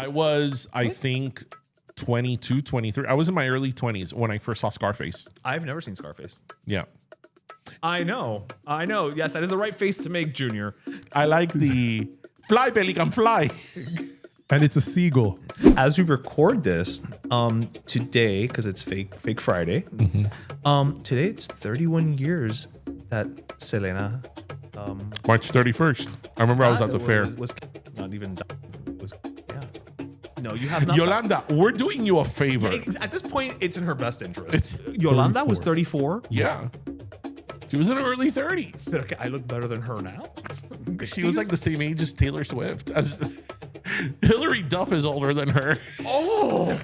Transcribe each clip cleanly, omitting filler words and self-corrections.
I was, I think, 22, 23. I was in my early 20s when I first saw Scarface. I've never seen Scarface. Yeah. I know. Yes, that is the right face to make, Junior. I like the fly, pelican, fly. And it's a seagull. As we record this, today, because it's fake Friday, today it's 31 years that Selena... March 31st. I remember I was at the fair. Was not even... No, you have not. Yolanda, we're doing you a favor. At this point, it's in her best interest. Yolanda 34. Was 34. Yeah. She was in her early 30s. Okay, I look better than her now. She was like the same age as Taylor Swift. Hillary Duff is older than her. Oh.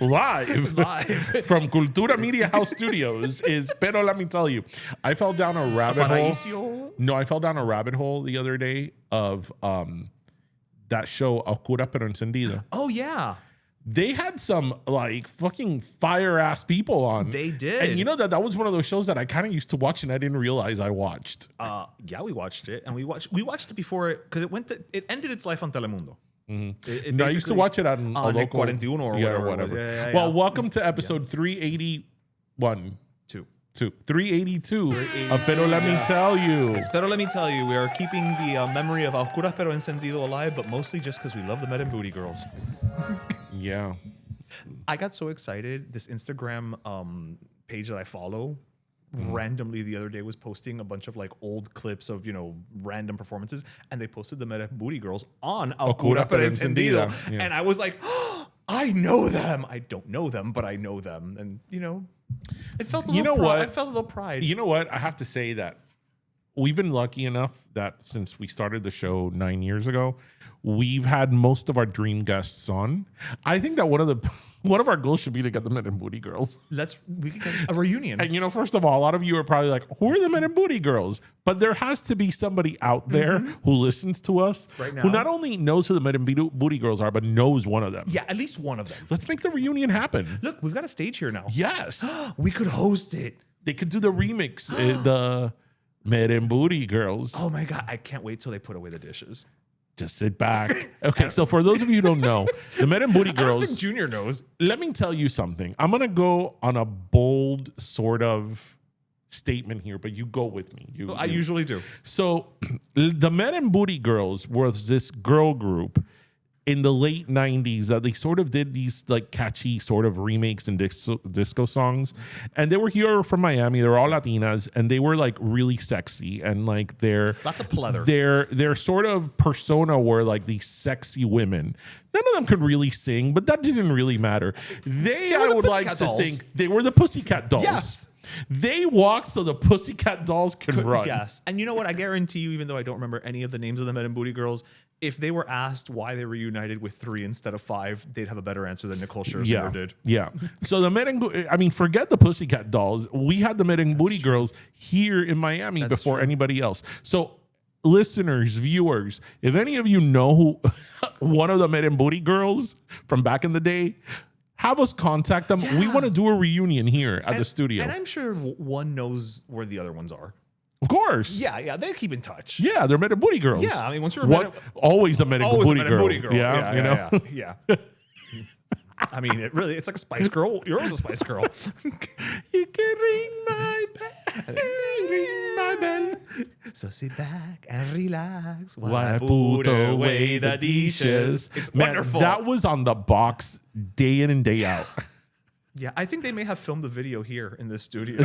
Live from Cultura Media House Studios is Pero Let Me Tell You. I fell down a rabbit hole. No, I fell down a rabbit hole the other day of that show Oscura Pero Encendida. Oh yeah. They had some like fucking fire ass people on. They did. And you know that was one of those shows that I kind of used to watch and I didn't realize I watched. Yeah, we watched it, and we watched it before because it ended its life on Telemundo. Mm-hmm. No, I usused to watch it on a local 41 or whatever. Yeah, well, welcome to episode 381. 382 of Pero Let Me Tell You. Pero Let Me Tell You. We are keeping the memory of Oscura Pero Encendido alive, but mostly just because we love the Merenbooty girls. Yeah. I got so excited. This Instagram page that I follow randomly the other day was posting a bunch of like old clips of, random performances, and they posted the Merenbooty girls on Oscura Pero Encendido. Yeah. And I was like, oh, I know them. I don't know them, but I know them. And, it felt a little I felt a little pride. You know what? I have to say that we've been lucky enough that since we started the show 9 years ago, we've had most of our dream guests on. I think that one of our goals should be to get the Merenbooty girls. We could get a reunion. And first of all, a lot of you are probably like, who are the Merenbooty girls? But there has to be somebody out there who listens to us right now, who not only knows who the Merenbooty girls are, but knows one of them. Yeah, at least one of them. Let's make the reunion happen. Look, we've got a stage here now. Yes. We could host it. They could do the remix, the Merenbooty girls. Oh my God, I can't wait till they put away the dishes. Just sit back. Okay, so for those of you who don't know, the Merenbooty girls. I don't think Junior knows. Let me tell you something. I'm going to go on a bold sort of statement here, but you go with me. I usually do. So the Merenbooty girls was this girl group in the late 90s that they sort of did these like catchy sort of remakes and disco songs. And they were here from Miami. They were all Latinas and they were like really sexy and like lots of pleather. Their sort of persona were like these sexy women. None of them could really sing, but that didn't really matter. I would like to think they were the Pussycat dolls. Yes. They walk so the Pussycat dolls could run. Yes. And you know what? I guarantee you, even though I don't remember any of the names of the Merenbooty girls, if they were asked why they were reunited with 3 instead of 5, they'd have a better answer than Nicole Scherzinger did. Yeah. So the Merengue, forget the Pussycat dolls. We had the Merenbooty girls here in Miami before anybody else. So listeners, viewers, if any of you know who one of the Merenbooty girls from back in the day, have us contact them. Yeah. We want to do a reunion here at the studio. And I'm sure one knows where the other ones are. Of course. Yeah, they keep in touch. Yeah, they're Merenbooty girls. Yeah, once you're always a Merenbooty girl. Yeah. It's like a Spice Girl. You're always a Spice Girl. You can ring my bell. Ring my bell. So sit back and relax while I put away the dishes. It's wonderful. That was on the box day in and day out. Yeah, I think they may have filmed the video here in this studio.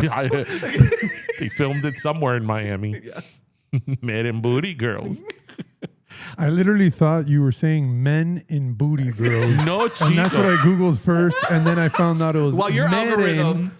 They filmed it somewhere in Miami. Yes. Merenbooty girls. I literally thought you were saying men in booty girls. No, Chico. And that's what I Googled first. And then I found out it was Merenbooty.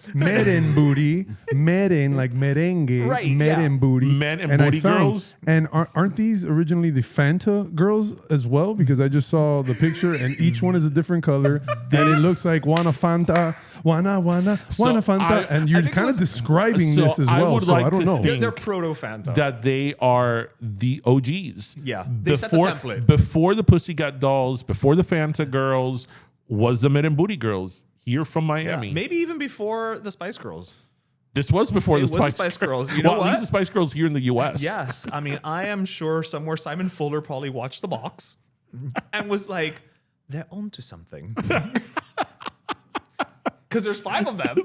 Meren, like merengue. Right, Merenbooty. Men and booty girls. And aren't these originally the Fanta girls as well? Because I just saw the picture and each one is a different color. And it looks like wanna Fanta, wanna Fanta. And you're kind of describing this as well. I would like I don't know. They're proto Fanta. That they are the OGs. Yeah. The set the template. Before the Pussycat Dolls, before the Fanta Girls, was the Merenbooty Girls here from Miami. Maybe even before the Spice Girls. This was before the Spice Girls. You know well, what? At least the Spice Girls here in the U.S. Yes. I mean, I am sure somewhere Simon Fuller probably watched the box and was like, they're onto something. Because there's 5 of them.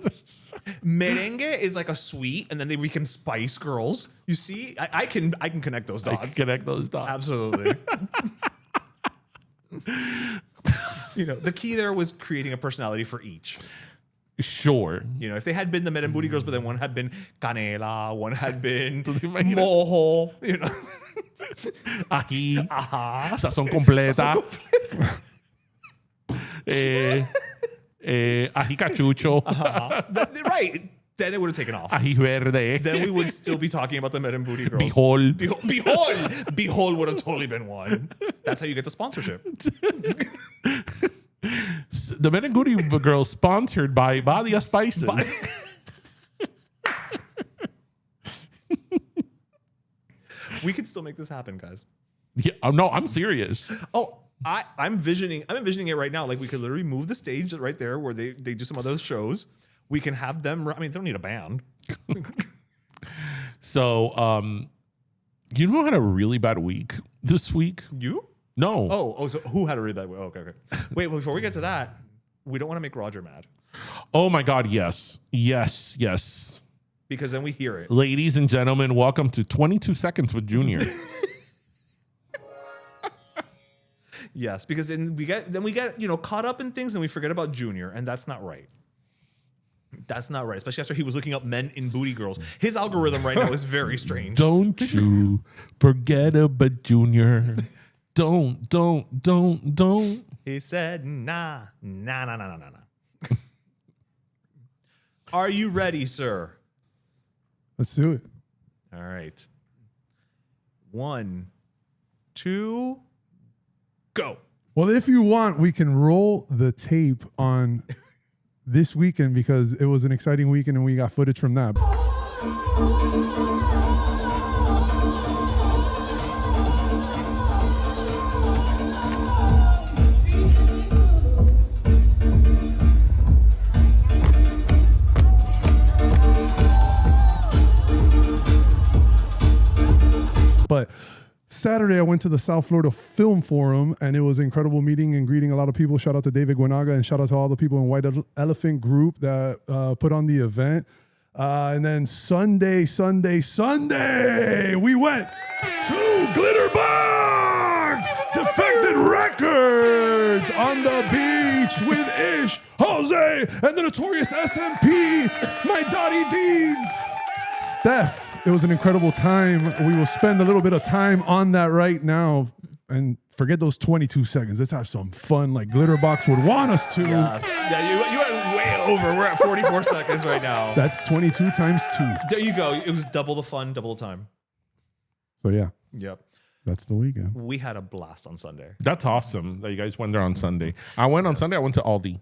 Merengue is like a sweet, and then they become Spice Girls. You see, I can connect those dots. I can connect those dots. Absolutely. The key there was creating a personality for each. Sure. If they had been the Merenbooty Girls, but then one had been Canela, one had been Mojo, Ají, sazón completa, ají cachucho, right. Then it would have taken off. Ají verde. Then we would still be talking about the Merenbooty Girls. Behold would have totally been one. That's how you get the sponsorship. The Merenbooty Girls sponsored by Badia Spices. We could still make this happen, guys. Yeah, no, I'm serious. Oh, I'm envisioning it right now. Like, we could literally move the stage right there where they do some other shows. We can have them. I mean, they don't need a band. So, you know who had a really bad week this week? You? No. Oh, so who had a really bad week? Oh, okay. Wait, before we get to that, we don't want to make Roger mad. Oh my God, yes. Yes. Because then we hear it. Ladies and gentlemen, welcome to 22 Seconds with Junior. Yes, because then we get caught up in things and we forget about Junior, and that's not right. That's not right, especially after he was looking up men in booty girls. His algorithm right now is very strange. Don't you forget about Junior. Don't. He said, nah. Are you ready, sir? Let's do it. All right. 1, 2, go. Well, if you want, we can roll the tape on this weekend because it was an exciting weekend and we got footage from that. But Saturday, I went to the South Florida Film Forum, and it was an incredible meeting and greeting a lot of people. Shout out to David Guanaga, and shout out to all the people in White Elephant Group that put on the event. And then Sunday, we went to Glitterbox! Defected Records on the beach with Ish, Jose, and the notorious SMP, my Dottie Deeds, Steph. It was an incredible time. We will spend a little bit of time on that right now. And forget those 22 seconds. Let's have some fun like Glitterbox would want us to. Yes. Yeah, you went way over. We're at 44 seconds right now. That's 22 times 2. There you go. It was double the fun, double the time. So, yeah. Yep. That's the weekend. We had a blast on Sunday. That's awesome that you guys went there on Sunday. I went on Sunday. I went to Aldi.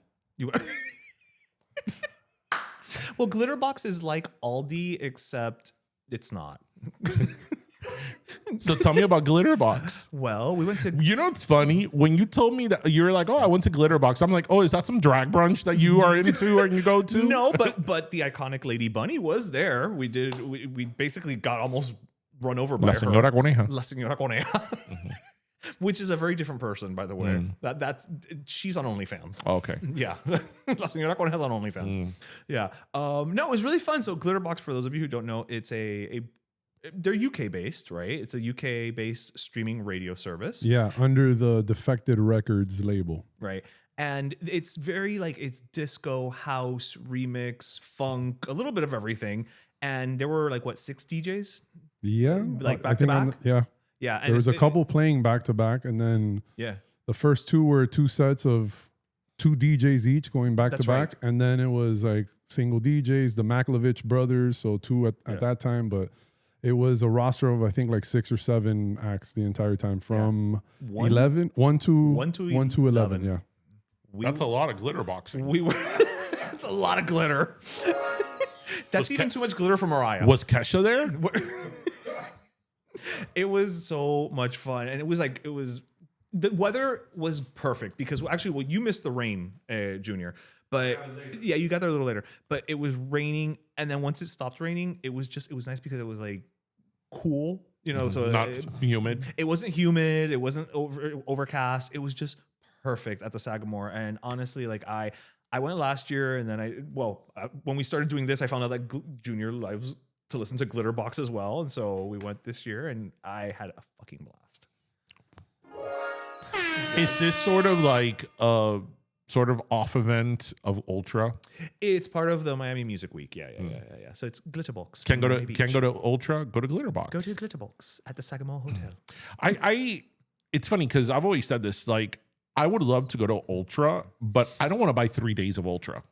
Well, Glitterbox is like Aldi, except it's not. So tell me about Glitterbox. Well, we went to... You know what's funny? When you told me that you were like, oh, I went to Glitterbox. I'm like, oh, is that some drag brunch that you are into or you go to? No, but the iconic Lady Bunny was there. We basically got almost run over by La her. Señora Coneja. La Señora Coneja. Mm-hmm. Which is a very different person, by the way. She's on OnlyFans. Oh, okay. Yeah. La Señora Coneja's on OnlyFans. Yeah. No, it was really fun. So Glitterbox, for those of you who don't know, it's they're UK based, right? It's a UK based streaming radio service. Yeah, under the Defected Records label. Right. And it's very it's disco, house, remix, funk, a little bit of everything. And there were 6 DJs? Yeah. Back to back? Yeah. Yeah. And there was a couple playing back to back, and then the first 2 were 2 sets of 2 DJs each going back to back. Right. And then it was single DJs, the Maklovich brothers, so 2 at that time, but it was a roster of I think 6 or 7 acts the entire time from 1 to 11. Yeah. That's a lot of Glitterboxing. That's a lot of glitter. That's even too much glitter for Mariah. Was Kesha there? It was so much fun, and the weather was perfect because actually, well, you missed the rain, Junior, but yeah, you got there a little later. But it was raining, and then once it stopped raining, it was nice because it was like cool, So Not humid. It wasn't humid. It wasn't overcast. It was just perfect at the Sagamore. And honestly, like I went last year, and then when we started doing this, I found out that Junior lives to listen to Glitterbox as well, and so we went this year, and I had a fucking blast. Is this sort of like a sort of off event of Ultra? It's part of the Miami Music Week. Yeah. So it's Glitterbox. Can go to Ultra, go to Glitterbox. Go to Glitterbox at the Sagamore Hotel. It's funny because I've always said this, like, I would love to go to Ultra, but I don't want to buy 3 days of Ultra.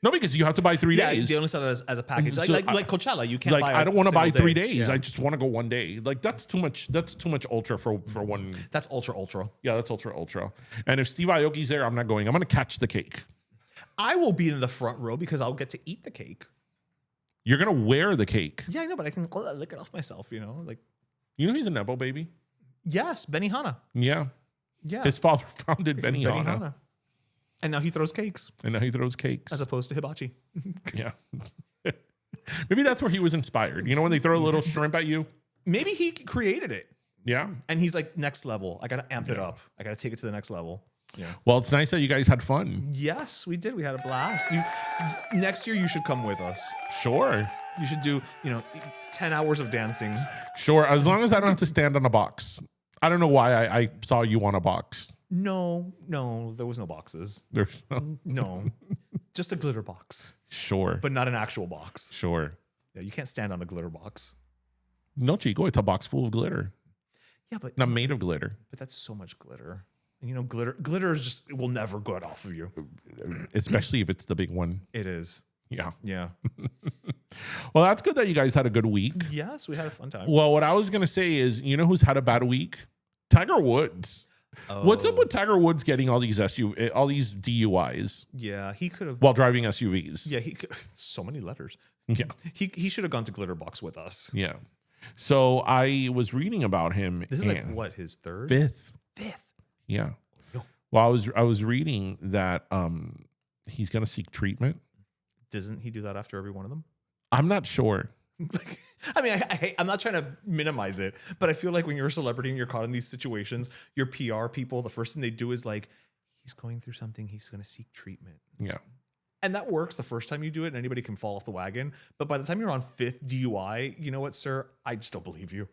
No, because you have to buy 3 days. They only sell it as a package, So like Coachella. You can't buy. I don't want to buy 3 days. Yeah. I just want to go one day. Like that's too much. That's too much Ultra for one. That's ultra. Yeah, that's ultra. And if Steve Aoki's there, I'm not going. I'm going to catch the cake. I will be in the front row because I'll get to eat the cake. You're going to wear the cake. Yeah, I know, but I can lick it off myself. Like he's a Nepo baby. Yes, Benihana. Yeah. Yeah, His father founded Benihana. And now he throws cakes. As opposed to hibachi. Yeah. Maybe that's where he was inspired. When they throw a little shrimp at you? Maybe he created it. Yeah. And he's like, next level. I got to amp it up. I got to take it to the next level. Yeah. Well, it's nice that you guys had fun. Yes, we did. We had a blast. Next year, you should come with us. Sure. You should do, 10 hours of dancing. Sure. As long as I don't have to stand on a box. I don't know why I saw you on a box. No, there was no boxes. There's no, just a glitter box. Sure. But not an actual box. Sure. Yeah, you can't stand on a glitter box. No, Chico, it's a box full of glitter. Yeah, but not made of glitter. But that's so much glitter. Glitter is just, it will never go off of you. Especially if it's the big one. It is. Yeah. Yeah. Well, that's good that you guys had a good week. Yes, we had a fun time. Well, what I was going to say is, who's had a bad week? Tiger Woods. Oh. What's up with Tiger Woods getting all these DUIs? Yeah, he could have while driving SUVs. Yeah, he could, so many letters. Yeah, he should have gone to Glitterbox with us. Yeah. So I was reading about him. This is like what, his third, fifth. Yeah. No. Well, I was reading that he's going to seek treatment. Doesn't he do that after every one of them? I'm not sure. I mean, I'm not trying to minimize it, but I feel like when you're a celebrity and you're caught in these situations, your PR people, the first thing they do is like, he's going through something, he's going to seek treatment. Yeah. And that works the first time you do it, and anybody can fall off the wagon. But by the time you're on 5th DUI, you know what, sir? I just don't believe you.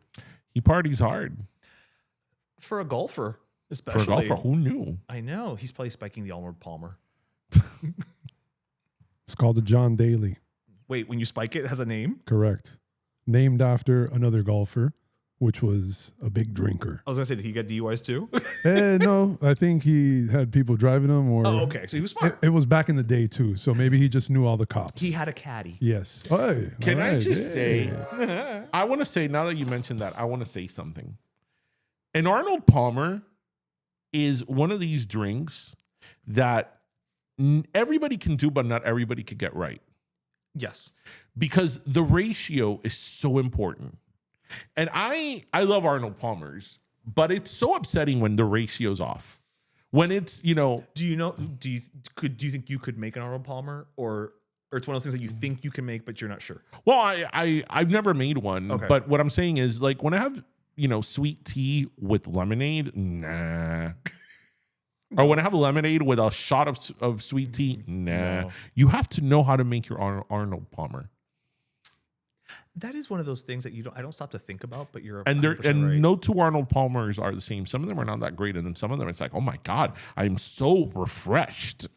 He parties hard. For a golfer, especially. For a golfer, who knew? I know. He's probably spiking the Arnold Palmer. It's called the John Daly. Wait, when you spike it, it has a name? Correct. Named after another golfer, which was a big drinker. I was going to say, did he get DUIs too? No, I think he had people driving him. Oh, okay. So he was smart. It was back in the day too, so maybe he just knew all the cops. He had a caddy. Yes. Hey, Can I just say, I want to say, now that you mentioned that, I want to say something. An Arnold Palmer is one of these drinks that everybody can do, but not everybody could get right. Yes. Because the ratio is so important. And I love Arnold Palmers, but it's so upsetting when the ratio's off. When it's, do you think you could make an Arnold Palmer, or it's one of those things that you think you can make but you're not sure? Well, I've never made one, okay. But what I'm saying is, like, when I have, sweet tea with lemonade, nah. Or when I have lemonade with a shot of sweet tea, nah. No. You have to know how to make your Arnold Palmer. That is one of those things that I don't stop to think about, but you're and right. No two Arnold Palmers are the same. Some of them are not that great, and then some of them it's like, oh my God, I'm so refreshed.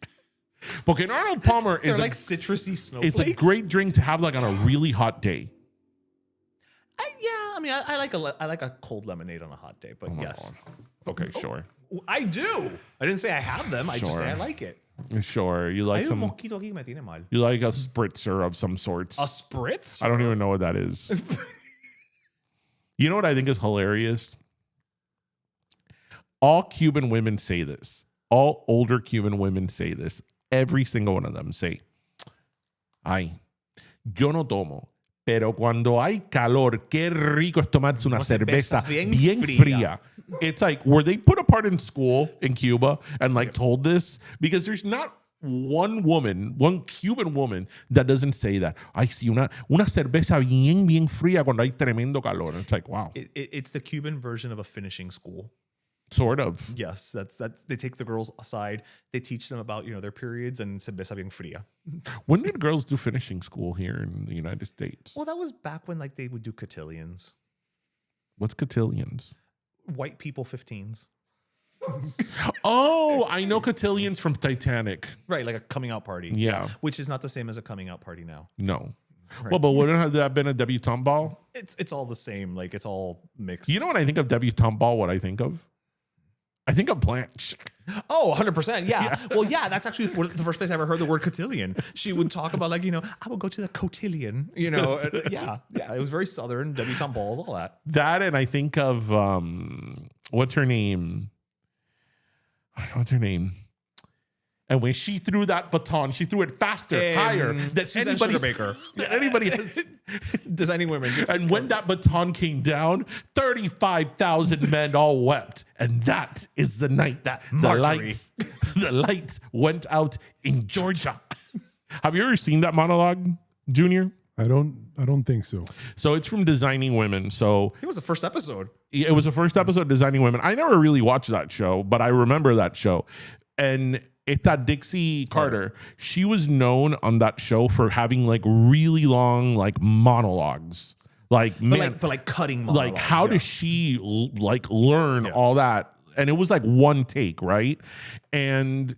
But an Arnold Palmer is like citrusy snowflakes. It's a great drink to have like on a really hot day. I like a cold lemonade on a hot day, but yes. Okay, sure. I do. I didn't say I have them. I just say I like it. Sure. You like some. You like a spritzer of some sorts. A spritz? I don't even know what that is. You know what I think is hilarious? All Cuban women say this. All older Cuban women say this. Every single one of them say, ay, yo no tomo, Pero cuando hay calor, qué rico es tomarse una cerveza bien fría. It's like, were they put apart in school in Cuba and like told this? Because there's not one Cuban woman that doesn't say that. Ay, sí, una cerveza bien fría cuando hay tremendo calor. It's like, wow. It's the Cuban version of a finishing school. Sort of. Yes, that's they take the girls aside. They teach them about their periods and cerveza bien fría. When did girls do finishing school here in the United States? Well, that was back when like they would do cotillions. What's cotillions? White people 15s. Oh, I know cotillions from Titanic. Right, like a coming out party. Yeah. Which is not the same as a coming out party now. No. Right. Well, but wouldn't that have been a debutante ball? It's all the same. Like it's all mixed. You know when I think of debutante ball, what I think of? I think of Blanche. Oh, 100%. Yeah. Well, yeah, that's actually the first place I ever heard the word cotillion. She would talk about like, I would go to the cotillion, Yeah. It was very Southern, debutante balls, all that. That, and I think of, what's her name? And when she threw that baton, she threw it faster, higher than anybody has. Designing women. And when that baton came down, 35,000 men all wept. And that is the night that the lights went out in Georgia. Have you ever seen that monologue, Junior? I don't think so. So it's from Designing Women. So it was the first episode. It was the first episode of Designing Women. I never really watched that show, but I remember that show. And it's that Dixie Carter. She was known on that show for having like really long like monologues. Like, man, but cutting monologues. Like, how does she like learn all that? And it was like one take, right? And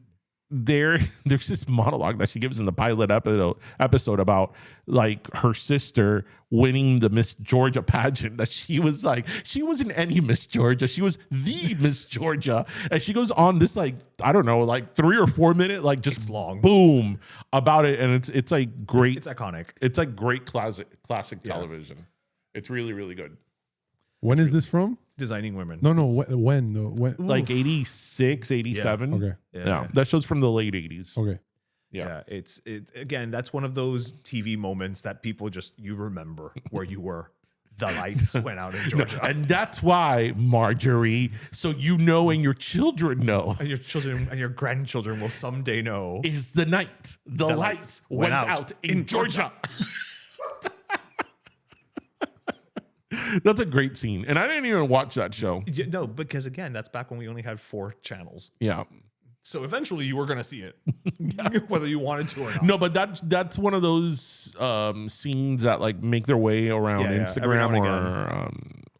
there's this monologue that she gives in the pilot episode about like her sister winning the Miss Georgia pageant. That she wasn't any Miss Georgia, she was the Miss Georgia. And she goes on this like, I don't know, like 3 or 4 minute like just it's long boom about it, and it's like great. It's iconic. It's like great classic television. It's really, really good. When is this from? Designing Women. No, when? Like 86, 87. Okay. Yeah. That show's from the late 80s. Okay. Yeah. It's again, that's one of those TV moments that people you remember where you were. The lights went out in Georgia. And that's why, Marjorie, so and your children know. And your children and your grandchildren will someday know. Is the night the lights went out in Georgia. That's a great scene. And I didn't even watch that show. Yeah, no, because again, that's back when we only had 4 channels. Yeah. So eventually you were going to see it, whether you wanted to or not. No, but that's one of those scenes that like make their way around Instagram or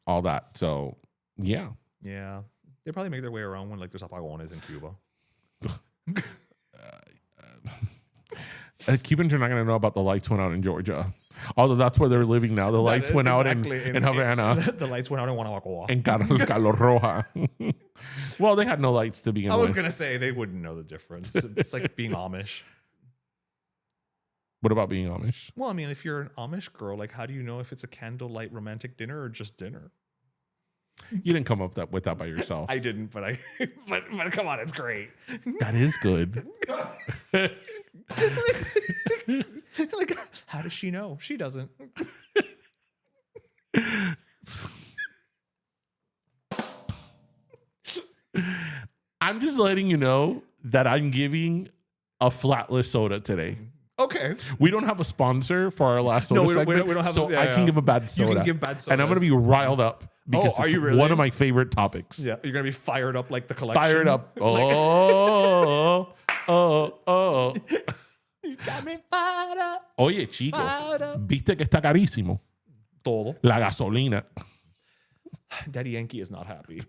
all that. So, yeah. Yeah. They probably make their way around when like there's apagones in Cuba. Cubans are not going to know about the lights went out in Georgia. Although that's where they're living now. The lights went out in Havana. The lights went out in Guanajuato. In Carlos Roja. Well, they had no lights to begin with. I was going to say they wouldn't know the difference. It's like being Amish. What about being Amish? Well, I mean, if you're an Amish girl, like how do you know if it's a candlelight romantic dinner or just dinner? You didn't come up with that by yourself. I didn't, but but come on, it's great. That is good. Like, how does she know? She doesn't. I'm just letting you know that I'm giving a flatless soda today. Okay. We don't have a sponsor for our last soda segment, we don't have so I can give a bad soda. You can give bad soda. And I'm going to be riled up because are you it's really? one of my favorite topics. Yeah, you're going to be fired up like the collection. Fired up. Oh. You got me fired up. Oye, chico, viste que está carísimo. Todo. La gasolina. Daddy Yankee is not happy.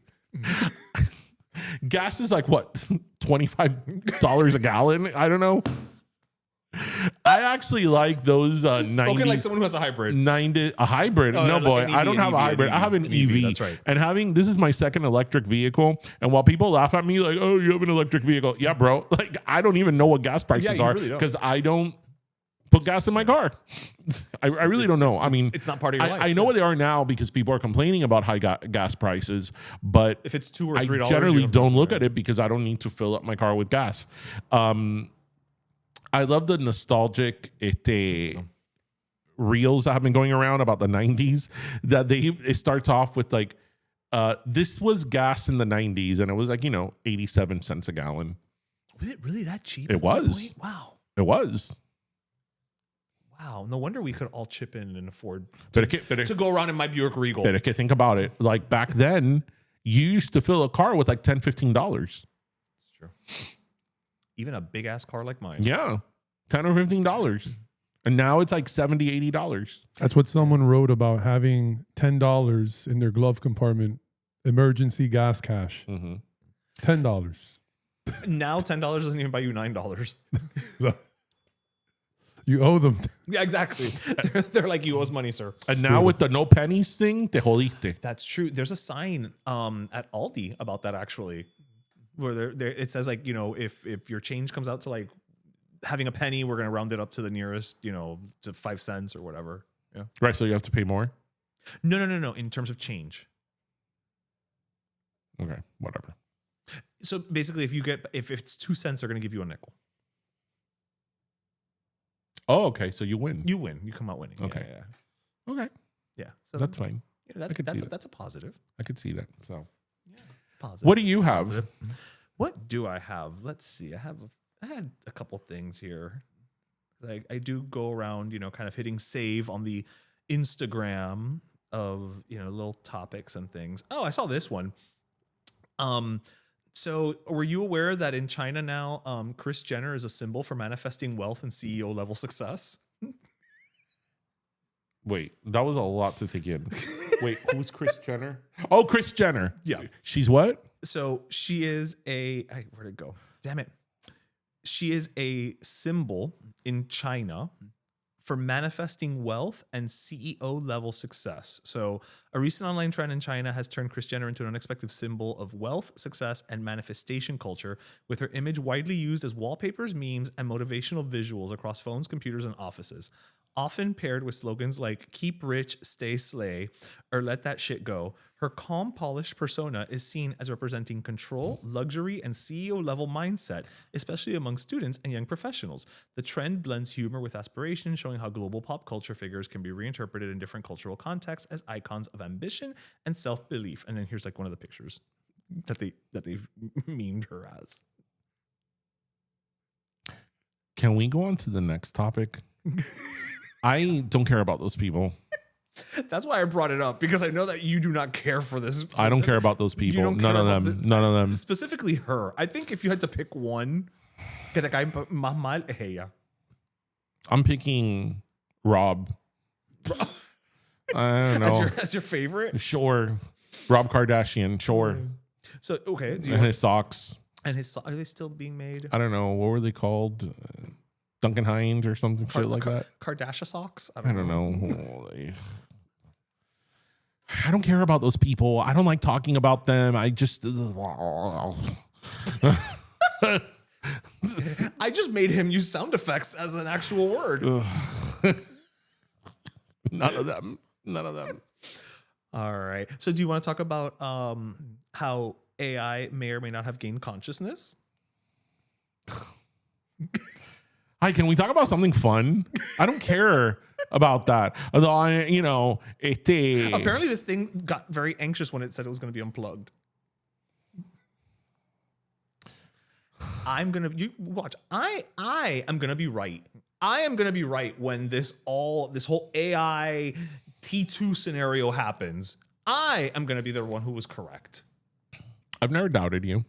Gas is like what? $25 a gallon? I don't know. I actually like those 90s. Spoken like someone who has a hybrid. A hybrid? Oh, no, boy. like I don't have a hybrid. I have an EV. That's right. And this is my second electric vehicle. And while people laugh at me like, oh, you have an electric vehicle. Yeah, bro. Like, I don't even know what gas prices are because I don't put gas in my car. I really don't know. I mean, it's not part of your life. I know what they are now because people are complaining about high gas prices. But if it's $2 or $3, I generally don't look at it because I don't need to fill up my car with gas. reels that have been going around about the 90s that it starts off with like, this was gas in the 90s and it was like, 87 cents a gallon. Was it really that cheap? It was. Wow. It was. Wow. No wonder we could all chip in and afford to go around in my Buick Regal. But okay, think about it. Like back then, you used to fill a car with like $10, $15. It's true. Even a big ass car like mine. Yeah. $10 or $15. And now it's like $70, $80. That's what someone wrote about having $10 in their glove compartment, emergency gas cash. Mm-hmm. $10. Now $10 doesn't even buy you $9. You owe them. Yeah, exactly. They're like, you owe us money, sir. And now with the no pennies thing, te jodiste. That's true. There's a sign at Aldi about that actually, where it says like, if your change comes out to like having a penny, we're gonna round it up to the nearest, to 5 cents or whatever. Yeah. Right. So you have to pay more. No. In terms of change. Okay. Whatever. So basically, if it's 2 cents, they're gonna give you a nickel. Oh, okay. So you win. You win. You come out winning. Okay. Yeah. Okay. Yeah. So That's fine. Yeah, I could see that. That's a positive. I could see that. So, Yeah, it's positive. what do you have? Positive. What do I have? Let's see. I had a couple things here. I do go around, kind of hitting save on the Instagram of, little topics and things. Oh, I saw this one. So were you aware that in China now, Kris Jenner is a symbol for manifesting wealth and CEO level success? Wait, that was a lot to take in. Wait, who's Kris Jenner? Oh, Kris Jenner. Yeah. She's what? So she is where'd it go? Damn it. She is a symbol in China for manifesting wealth and CEO level success. So a recent online trend in China has turned Kris Jenner into an unexpected symbol of wealth, success, and manifestation culture, with her image widely used as wallpapers, memes, and motivational visuals across phones, computers, and offices. Often paired with slogans like keep rich, stay slay, or let that shit go, her calm, polished persona is seen as representing control, luxury, and CEO level mindset, especially among students and young professionals. The trend blends humor with aspiration, showing how global pop culture figures can be reinterpreted in different cultural contexts as icons of ambition and self-belief. And then here's like one of the pictures that they've memed her as. Can we go on to the next topic? I don't care about those people. That's why I brought it up, because I know that you do not care for this. I don't care about those people. None of them. None of them. Specifically her. I think if you had to pick one, I'm picking Rob. I don't know. As your favorite? Sure. Rob Kardashian. Sure. So, okay. And his socks. And are they still being made? I don't know. What were they called? Duncan Hines or something shit like that. Kardashian socks? I don't know. I don't care about those people. I don't like talking about them. I just I just made him use sound effects as an actual word. None of them. None of them. All right. So do you want to talk about how AI may or may not have gained consciousness? Hi, can we talk about something fun? I don't care about that. Although apparently this thing got very anxious when it said it was going to be unplugged. You watch. I am going to be right. I am going to be right when this whole AI T2 scenario happens. I am going to be the one who was correct. I've never doubted you.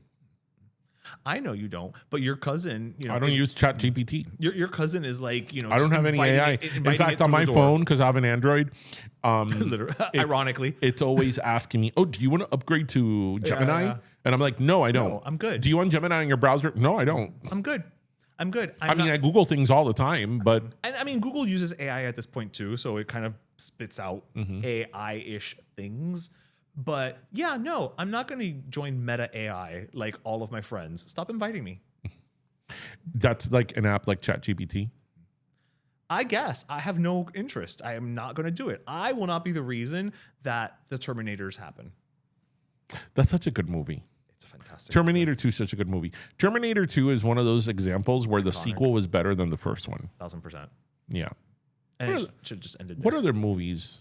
I know you don't, but your cousin, I don't use ChatGPT. Your cousin is like, I don't have any AI. In fact, on my phone, because I have an Android, literally, ironically, it's always asking me, "Oh, do you want to upgrade to Gemini?" Yeah. And I'm like, "No, I don't. No, I'm good. Do you want Gemini in your browser?" No, I don't. I'm good. I Google things all the time, but and Google uses AI at this point too, so it kind of spits out AI-ish things. But yeah, no, I'm not going to join Meta AI like all of my friends. Stop inviting me. That's like an app like ChatGPT. I guess I have no interest. I am not going to do it. I will not be the reason that the Terminators happen. That's such a good movie. It's a fantastic Terminator 2 is such a good movie. Terminator 2 is one of those examples where the sequel was better than the first one. 1,000%. Yeah. And it should have just ended there. What other movies?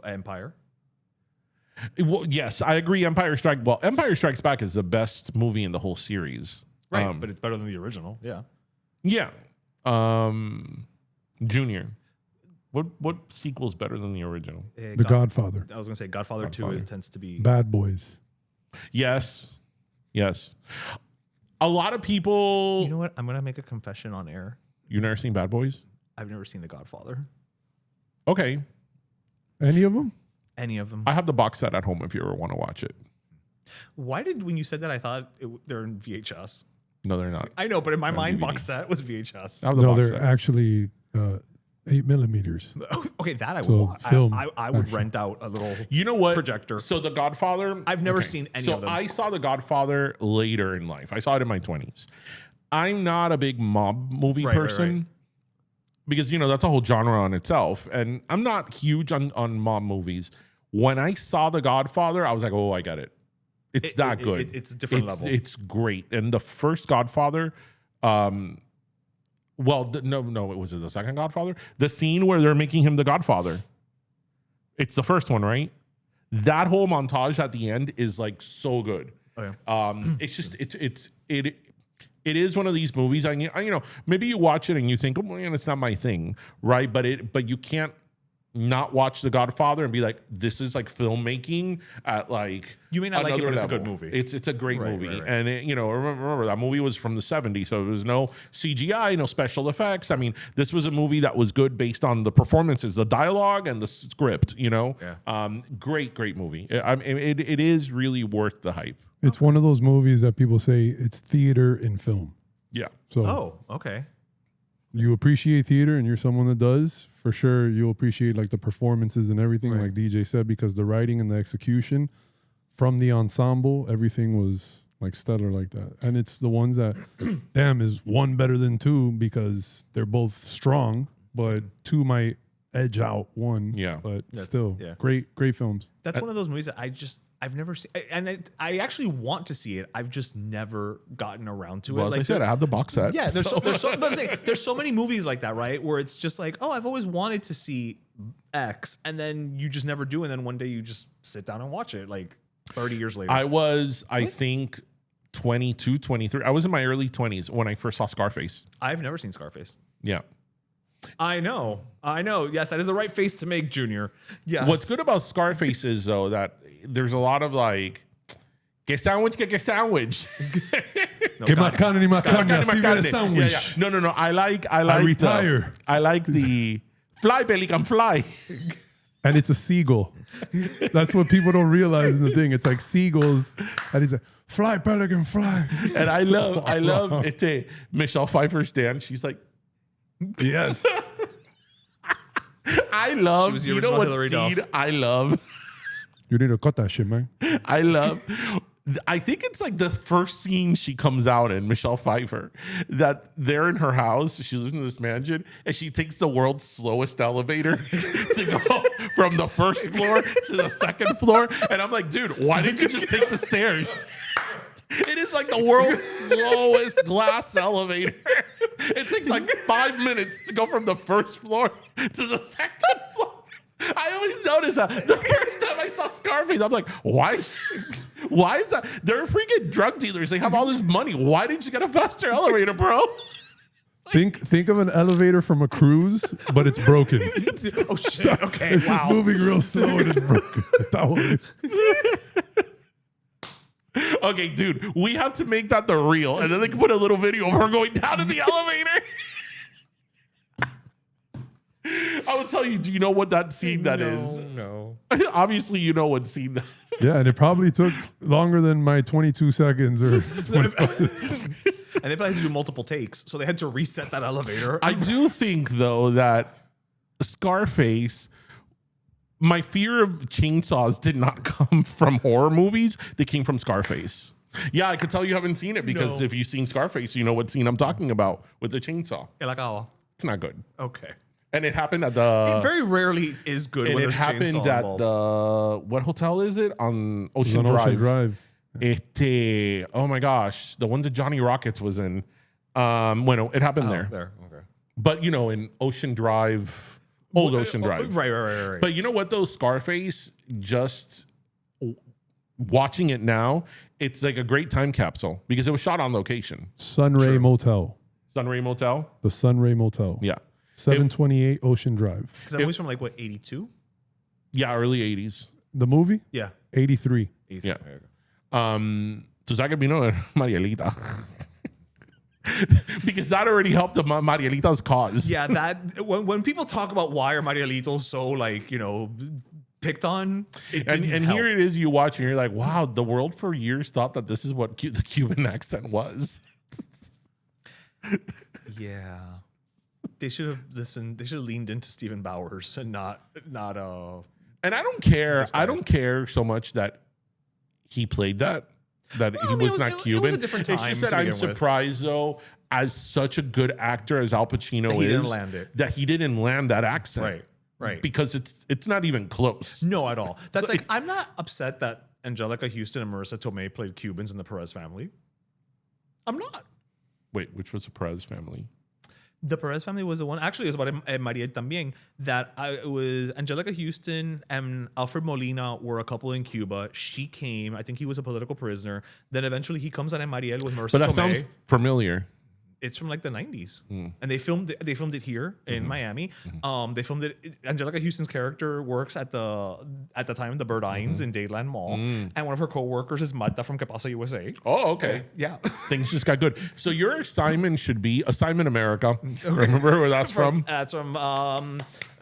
Empire. Well, yes, I agree. Empire Strikes Back is the best movie in the whole series. Right, but it's better than the original. Yeah. Yeah. Junior. What sequel is better than the original? The Godfather. I was going to say Godfather 2 tends to be... Bad Boys. Yes. A lot of people... You know what? I'm going to make a confession on air. You've never seen Bad Boys? I've never seen The Godfather. Okay. Any of them? Any of them. I have the box set at home if you ever want to watch it. Why did, when you said that, I thought they're in VHS? No, they're not. I know, but in my mind, DVD. box set was VHS. I have the No, box they're set. actually 8 millimeters. Okay, that I So, would. film, I would actually. rent out a little. You know what? Projector. So The Godfather. I've never seen any of them. So I saw The Godfather later in life. I saw it in my 20s. I'm not a big mob movie person. Right. Because, that's a whole genre on itself. And I'm not huge on mob movies. When I saw The Godfather, I was like, oh, I get it. It's that good. It's a different level. It's great. And the first Godfather, no, it was the second Godfather. The scene where they're making him the Godfather. It's the first one, right? That whole montage at the end is like so good. Oh, yeah. It's just it is one of these movies. Maybe you watch it and you think, oh man, it's not my thing, right? But you can't not watch The Godfather and be like, this is like filmmaking at like You may not like it, but another it's a good level. movie. It's a great movie, right. and remember that movie was from the 70s, so there was no CGI, no special effects. I mean, this was a movie that was good based on the performances, the dialogue, and the script. Great movie. It is really worth the hype. It's one of those movies that people say it's theater in film. Yeah. So Oh, okay. you appreciate theater and you're someone that does, for sure you'll appreciate like the performances and everything, Right. like DJ said, because the writing and the execution from the ensemble, everything was like stellar like that. And it's the ones that, damn, is one better than two because they're both strong, but two might edge out one. Yeah. But That's- still, yeah. great films. That's one of those movies that I've never seen, and I actually want to see it. I've just never gotten around to it. Well, as I said, I have the box set. Yeah, but I'm saying, there's so many movies like that, right? Where it's just like, oh, I've always wanted to see X, and then you just never do, and then one day you just sit down and watch it, like 30 years later. I think 22, 23. I was in my early 20s when I first saw Scarface. I've never seen Scarface. Yeah. I know. Yes, that is the right face to make, Junior. Yes. What's good about Scarface is though that there's a lot of like, que sandwich. Que macana ni macana, si ve sandwich. Yeah. No. I like retire. I like the fly pelican fly. And it's a seagull. That's what people don't realize in the thing. It's like seagulls. And he's like, fly, pelican, fly. And I love it. Michelle Pfeiffer's dance. She's like, Yes. I love. She was the Do you know original what Hilary scene Duff. I love? You need to cut that shit, man. I love. I think it's like the first scene she comes out in, Michelle Pfeiffer, that they're in her house. She lives in this mansion, and she takes the world's slowest elevator to go from the first floor to the second floor. And I'm like, dude, why didn't you just take the stairs? It is like the world's slowest glass elevator. It takes like 5 minutes to go from the first floor to the second floor. I always notice that. The first time I saw Scarface, I'm like, why is that? They're freaking drug dealers. They have all this money. Why didn't you get a faster elevator, bro? Think of an elevator from a cruise, but it's broken. Oh shit! Okay, It's just moving real slow and it's broken. That was it. Okay, dude, we have to make that the reel, and then they can put a little video of her going down in the elevator. I will tell you, do you know what that scene that is? No. Obviously, you know what scene that is. Yeah, and it probably took longer than my 22 seconds or 25. And they probably had to do multiple takes, so they had to reset that elevator. I do think, though, that Scarface, my fear of chainsaws did not come from horror movies. They came from Scarface. Yeah, I could tell you haven't seen it because No. if you've seen Scarface, you know what scene I'm talking about with the chainsaw. El acabo. It's not good. Okay. And it happened at the... It very rarely is good and when it there's happened chainsaw at involved. the... What hotel is it? On It was Ocean on Drive. Ocean Drive. Oh my gosh. The one that Johnny Rockets was in. It happened there. There. Okay. But, in Ocean Drive... Old Ocean Drive. Right. But you know what though? Scarface, just watching it now, it's like a great time capsule because it was shot on location. Sunray Motel. Sunray Motel? The Sunray Motel. Yeah. 728 Ocean Drive. Because that movie's from like what, 82? Yeah, early 80s. The movie? Yeah. 83. Yeah. So that could be no Marielita. Because that already helped the Marielita's cause. Yeah, that when people talk about why are Marielitos so like, picked on, and here it is, you watch and you're like, wow, the world for years thought that this is what the Cuban accent was. Yeah. They should have listened. They should have leaned into Stephen Bowers and not. And I don't care. I don't care so much that he played that. He was not Cuban. It was a different time. It's just that I'm surprised, though, as such a good actor as Al Pacino that he didn't land that accent. Right. Because it's not even close. No, at all. That's like I'm not upset that Angelica Houston and Marissa Tomei played Cubans in the Perez Family. I'm not. Wait, which was the Perez Family? The Perez Family was the one. Actually, it was about Mariel también. That it was Angelica Houston and Alfred Molina were a couple in Cuba. She came. I think he was a political prisoner. Then eventually he comes on Mariel with Marissa Tomei. But that sounds familiar. It's from like the 90s, and they filmed it here in Miami. They filmed it. Angelica Houston's character works at the time the Bird Eines in Dadeland Mall, and one of her coworkers is Marta from Que Pasa USA. Oh, okay. Yeah, things just got good. So your assignment should be Assignment America. Okay. Remember where that's from? That's from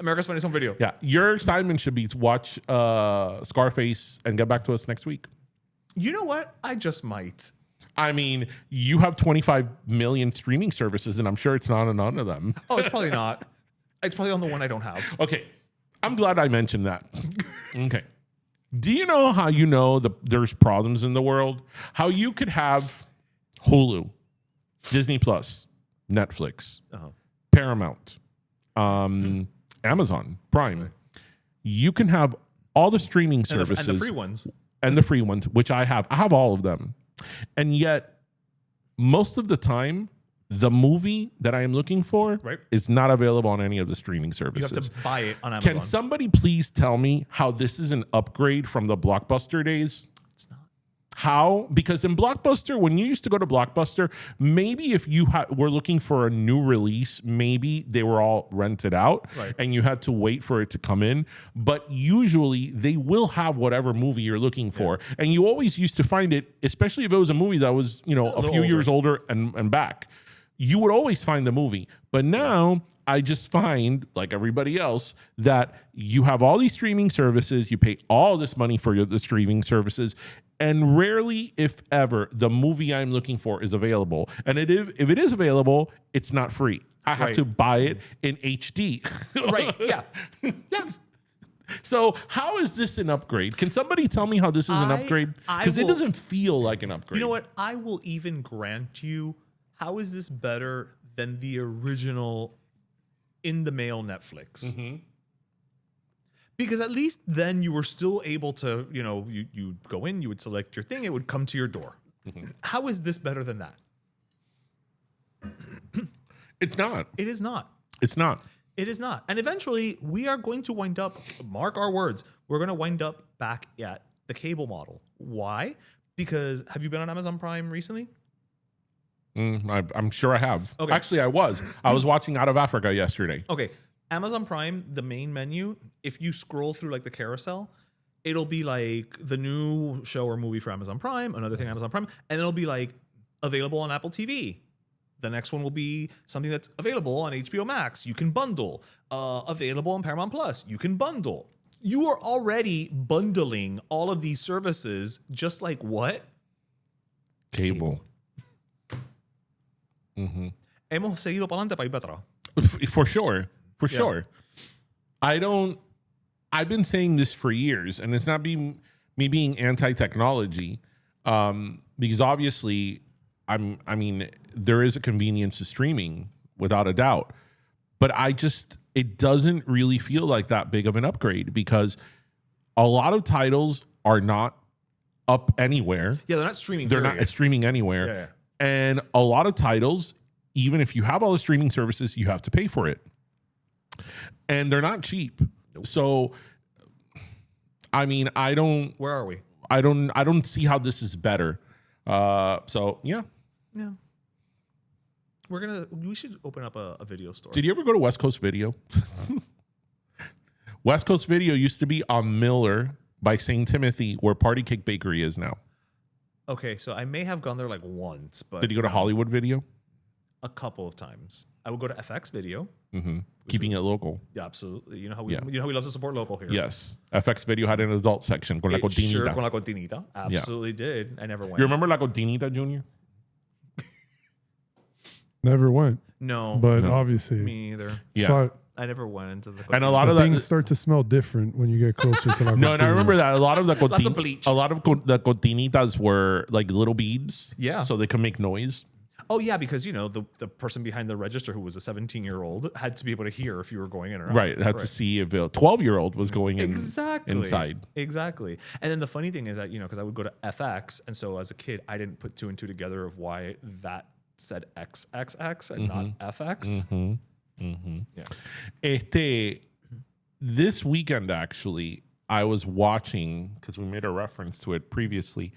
America's Funniest Home Video. Yeah, your assignment should be to watch Scarface and get back to us next week. You know what? I just might. I mean, you have 25 million streaming services, and I'm sure it's not on none of them. Oh, it's probably not. It's probably on the one I don't have. Okay. I'm glad I mentioned that. Okay. Do you know how there's problems in the world? How you could have Hulu, Disney Plus, Netflix, Paramount, Amazon Prime. Right. You can have all the streaming services. And the free ones. And the free ones, which I have. I have all of them. And yet, most of the time, the movie that I am looking for is not available on any of the streaming services. You have to buy it on Amazon. Can somebody please tell me how this is an upgrade from the Blockbuster days? It's not. How? Because in Blockbuster, when you used to go to Blockbuster, maybe if you were looking for a new release, maybe they were all rented out and you had to wait for it to come in. But usually they will have whatever movie you're looking for. Yeah. And you always used to find it, especially if it was a movie that was, a few years older and back. You would always find the movie. But now I just find, like everybody else, that you have all these streaming services, you pay all this money for the streaming services, and rarely, if ever, the movie I'm looking for is available. And if it is available, it's not free. I have to buy it in HD. Right, yeah. Yes. So how is this an upgrade? Can somebody tell me how this is an upgrade? Because it doesn't feel like an upgrade. You know what? I will even grant you, how is this better than the original in the mail Netflix? Mm-hmm. Because at least then you were still able to, you go in, you would select your thing, it would come to your door. Mm-hmm. How is this better than that? It's not. It is not. It's not. It is not. And eventually we are going to wind up, mark our words, we're going to wind up back at the cable model. Why? Because have you been on Amazon Prime recently? I'm sure I have. Okay. Actually, I was watching Out of Africa yesterday. Okay. Amazon Prime, the main menu, if you scroll through like the carousel, it'll be like the new show or movie for Amazon Prime, another thing Amazon Prime, and it'll be like available on Apple TV. The next one will be something that's available on HBO Max. You can bundle. Available on Paramount Plus. You can bundle. You are already bundling all of these services just like what? Cable. Mm-hmm. Hemos seguido para adelante para ir para atrás. For sure. For sure. I've been saying this for years, and it's not me being anti-technology, because obviously there is a convenience to streaming without a doubt, but it doesn't really feel like that big of an upgrade because a lot of titles are not up anywhere. Yeah, they're not streaming. They're not streaming anywhere. Yeah. And a lot of titles, even if you have all the streaming services, you have to pay for it. and they're not cheap. So, I mean, Where are we? I don't see how this is better. So yeah. Yeah. We should open up a video store. Did you ever go to West Coast Video? West Coast Video used to be on Miller by St. Timothy, where Party Cake Bakery is now. Okay, so I may have gone there like once, but Did you go to Hollywood Video? a couple of times. I would go to FX Video. Mm-hmm. Keeping it local. Yeah, absolutely. You know how we love to support local here. Yes. FX Video had an adult section con la cotinita. Sure, con la cotinita. Absolutely did. I never went. You remember la cotinita, Junior? Never went, No, but obviously, me either. Yeah. saw it. I never went into the. And a lot of Things that. start to smell different when you get closer to like. No, and I remember that a lot of the Lots of bleach. a lot of the cotinitas were like little beads. Yeah. So they could make noise. Oh yeah, because the person behind the register who was a 17-year-old had to be able to hear if you were going in or out. Right. Had to see if a 12-year-old was going in inside. Exactly. And then the funny thing is that because I would go to FX, and so as a kid I didn't put two and two together of why that said XXX and not FX. Yeah. This weekend, actually, I was watching, because we made a reference to it previously,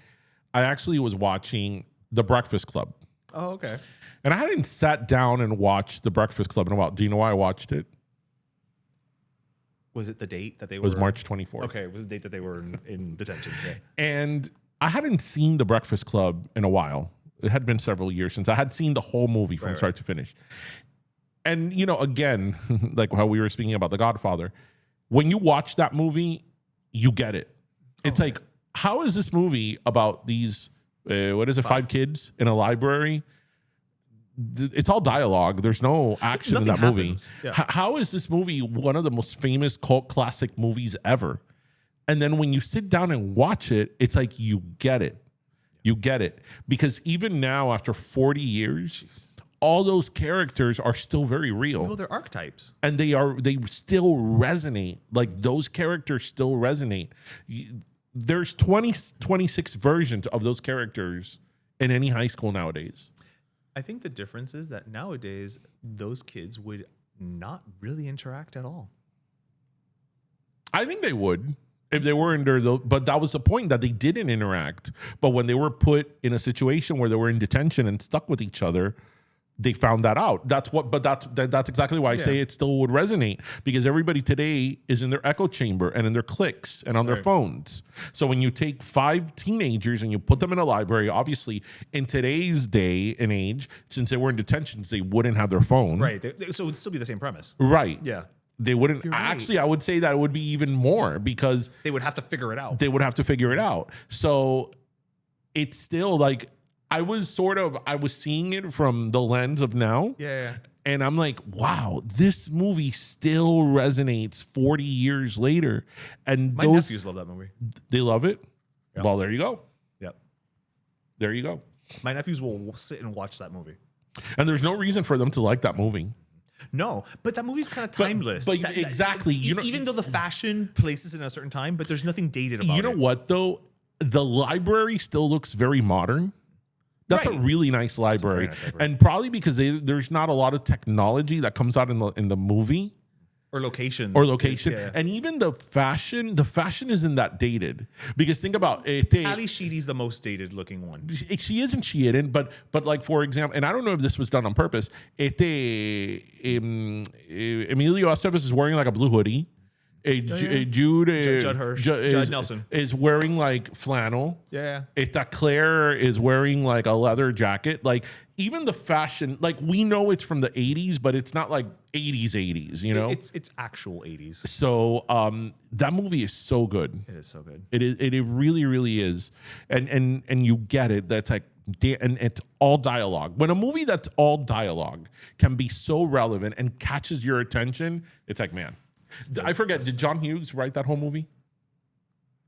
I actually was watching The Breakfast Club. Oh, okay. And I hadn't sat down and watched The Breakfast Club in a while. Do you know why I watched it? Was it the date that they were? It was March 24th. Okay, it was the date that they were in detention. Yeah. And I hadn't seen The Breakfast Club in a while. It had been several years since I had seen the whole movie from start to finish. And, again, like how we were speaking about The Godfather, when you watch that movie, you get it. It's like, how is this movie about these, five kids in a library? It's all dialogue. There's no action in that movie. Yeah. How is this movie one of the most famous cult classic movies ever? And then when you sit down and watch it, it's like you get it. You get it. Because even now, after 40 years, all those characters are still very real. No, they're archetypes. And they still resonate. Like those characters still resonate. There's 26 versions of those characters in any high school nowadays. I think the difference is that nowadays those kids would not really interact at all. I think they would. If they were but that was the point, that they didn't interact. But when they were put in a situation where they were in detention and stuck with each other, they found that out. That's exactly why I say it still would resonate, because everybody today is in their echo chamber and in their cliques and on their phones. So when you take 5 teenagers and you put them in a library, obviously in today's day and age, since they were in detention, they wouldn't have their phone. Right. So it would still be the same premise. Right. Yeah. They wouldn't. Right. Actually, I would say that it would be even more, because They would have to figure it out. they would have to figure it out. So it's still like, I was seeing it from the lens of now. Yeah. And I'm like, wow, this movie still resonates 40 years later. And My nephews love that movie. they love it. Yep. Well, there you go. Yep. There you go. My nephews will sit and watch that movie. And there's no reason for them to like that movie. No, but that movie's kind of timeless. But exactly. Even though the fashion places it in a certain time, but there's nothing dated about it. You know what, though? The library still looks very modern. That's a really nice library. Nice library. And probably because there's not a lot of technology that comes out in the movie. Or locations. Yeah. And even the fashion isn't that dated. Because think about it. Ali Sheedy's the most dated looking one. She isn't, she isn't, but like, for example, and I don't know if this was done on purpose, Emilio Estevez is wearing like a blue hoodie. Judd Nelson is wearing like flannel. Yeah. Claire is wearing like a leather jacket. Like, even the fashion, like, we know it's from the 80s, but it's not like 80s, you know? It's actual 80s. So that movie is so good. It is so good. It really, really is. And you get it. That's like, and it's all dialogue. When a movie that's all dialogue can be so relevant and catches your attention, it's like, man. I forget, did John Hughes write that whole movie?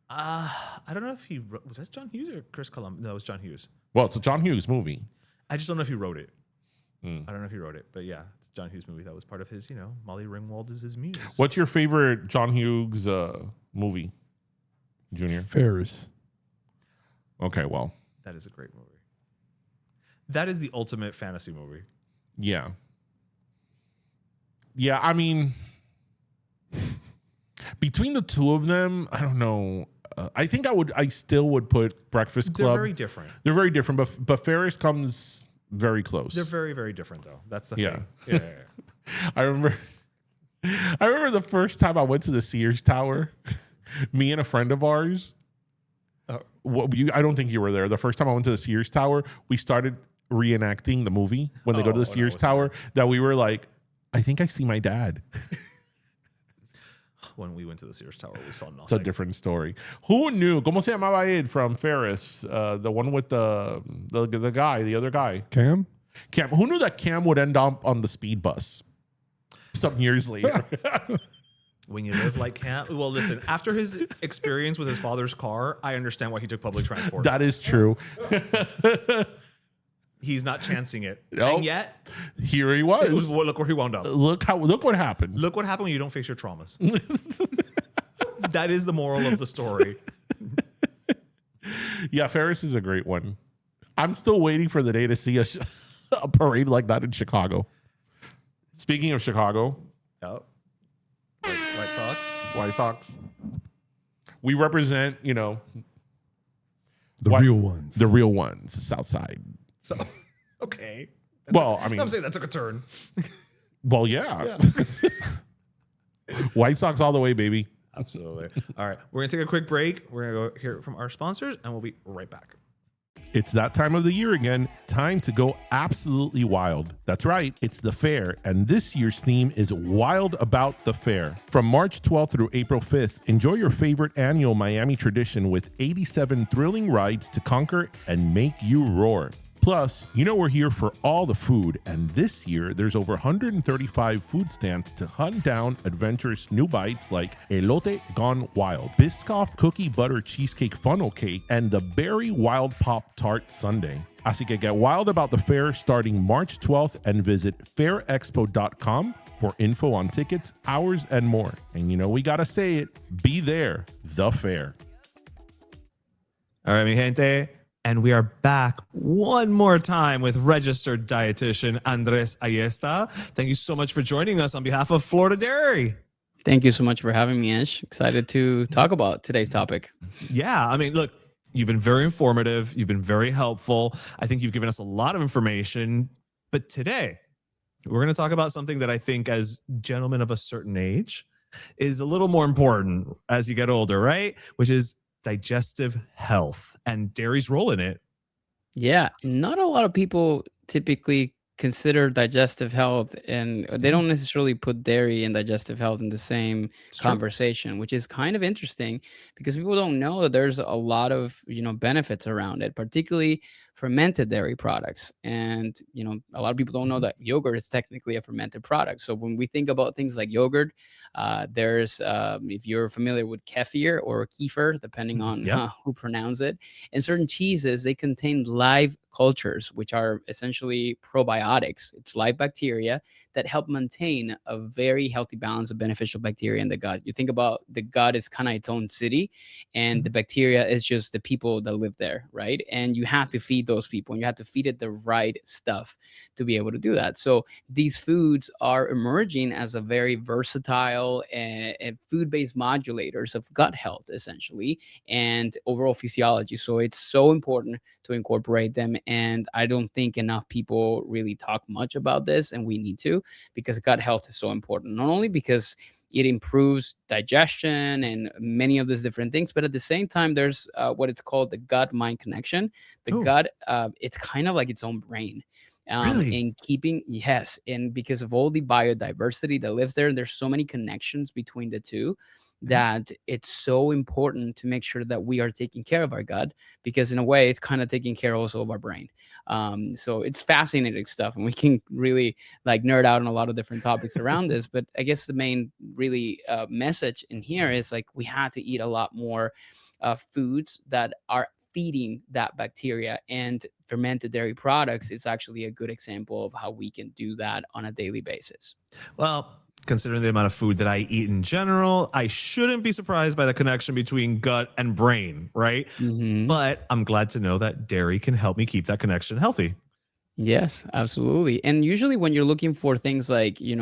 I don't know if was that John Hughes or Chris Columbus? No, it was John Hughes. Well, it's a John Hughes movie. I just don't know if he wrote it. I don't know if he wrote it, but yeah, it's a John Hughes movie. That was part of his, Molly Ringwald is his muse. What's your favorite John Hughes movie, Junior? Ferris. Okay, well. That is a great movie. That is the ultimate fantasy movie. Yeah. Yeah, I mean, Between the two of them, I don't know. I think I still would put Breakfast Club. They're very different. They're very different, but Ferris comes very close. They're very, very different, though. That's the Yeah. thing. Yeah. I remember the first time I went to the Sears Tower. Me and a friend of ours. I don't think you were there. The first time I went to the Sears Tower, we started reenacting the movie when they go to the Sears Tower. That we were like, I think I see my dad. When we went to the Sears Tower, we saw nothing. It's a different story. Who knew? ¿Cómo se llamaba él from Ferris? The one with the guy, the other guy. Cam? Cam. Who knew that Cam would end up on the speed bus some years later? When you live like Cam, well, listen. After his experience with his father's car, I understand why he took public transport. That is true. He's not chancing it, Nope. and yet Here he was. look where he wound up. Look what happened. Look what happened when you don't face your traumas. That is the moral of the story. Yeah, Ferris is a great one. I'm still waiting for the day to see a parade like that in Chicago. Speaking of Chicago, Yep. White Sox. White Sox. We represent, The real ones. The real ones, South Side. So, okay. Well, I mean, I'm saying that took a turn. well, yeah. White Sox all the way, baby. Absolutely. All right. We're going to take a quick break. We're going to go hear from our sponsors, and we'll be right back. It's that time of the year again. Time to go absolutely wild. That's right. It's the fair, and this year's theme is Wild About the Fair. From March 12th through April 5th, enjoy your favorite annual Miami tradition with 87 thrilling rides to conquer and make you roar. Plus, we're here for all the food, and this year there's over 135 food stands to hunt down adventurous new bites like elote gone wild, Biscoff cookie butter cheesecake funnel cake, and the berry wild pop tart sundae. Así que get wild about the fair starting March 12th and visit fairexpo.com for info on tickets, hours, and more. And we gotta say it, be there, the fair. All right, mi gente. And we are back one more time with registered dietitian Andres Ayesta. Thank you so much for joining us on behalf of Florida Dairy. Thank you so much for having me, Ish. Excited to talk about today's topic. Yeah, I mean, look, you've been very informative. You've been very helpful. I think you've given us a lot of information. But today, we're going to talk about something that I think as gentlemen of a certain age is a little more important as you get older, right? Which is digestive health and dairy's role in it. Yeah, not a lot of people typically consider digestive health, and they don't necessarily put dairy and digestive health in the same conversation, which is kind of interesting because people don't know that there's a lot of benefits around it, particularly fermented dairy products. And a lot of people don't know that yogurt is technically a fermented product. So when we think about things like yogurt, there's if you're familiar with kefir or kefir, depending on who pronounce it, and certain cheeses, they contain live cultures, which are essentially probiotics. It's live bacteria that help maintain a very healthy balance of beneficial bacteria in the gut. You think about the gut is kind of its own city, and the bacteria is just the people that live there, right? And you have to feed those people, and you have to feed it the right stuff to be able to do that. So these foods are emerging as a very versatile and food-based modulators of gut health, essentially, and overall physiology. So it's so important to incorporate them. And I don't think enough people really talk much about this, and we need to, because gut health is so important, not only because it improves digestion and many of these different things, but at the same time, there's what it's called the gut-mind connection. The gut, it's kind of like its own brain. Really? In keeping, yes, and because of all the biodiversity that lives there, there's so many connections between the two that it's so important to make sure that we are taking care of our gut, because in a way it's kind of taking care also of our brain. So it's fascinating stuff, and we can really nerd out on a lot of different topics around this. But I guess the main really message in here is we have to eat a lot more foods that are feeding that bacteria, and fermented dairy products is actually a good example of how we can do that on a daily basis. Well, considering the amount of food that I eat in general, I shouldn't be surprised by the connection between gut and brain, right? Mm-hmm. But I'm glad to know that dairy can help me keep that connection healthy. Yes, absolutely. And usually when you're looking for things like, when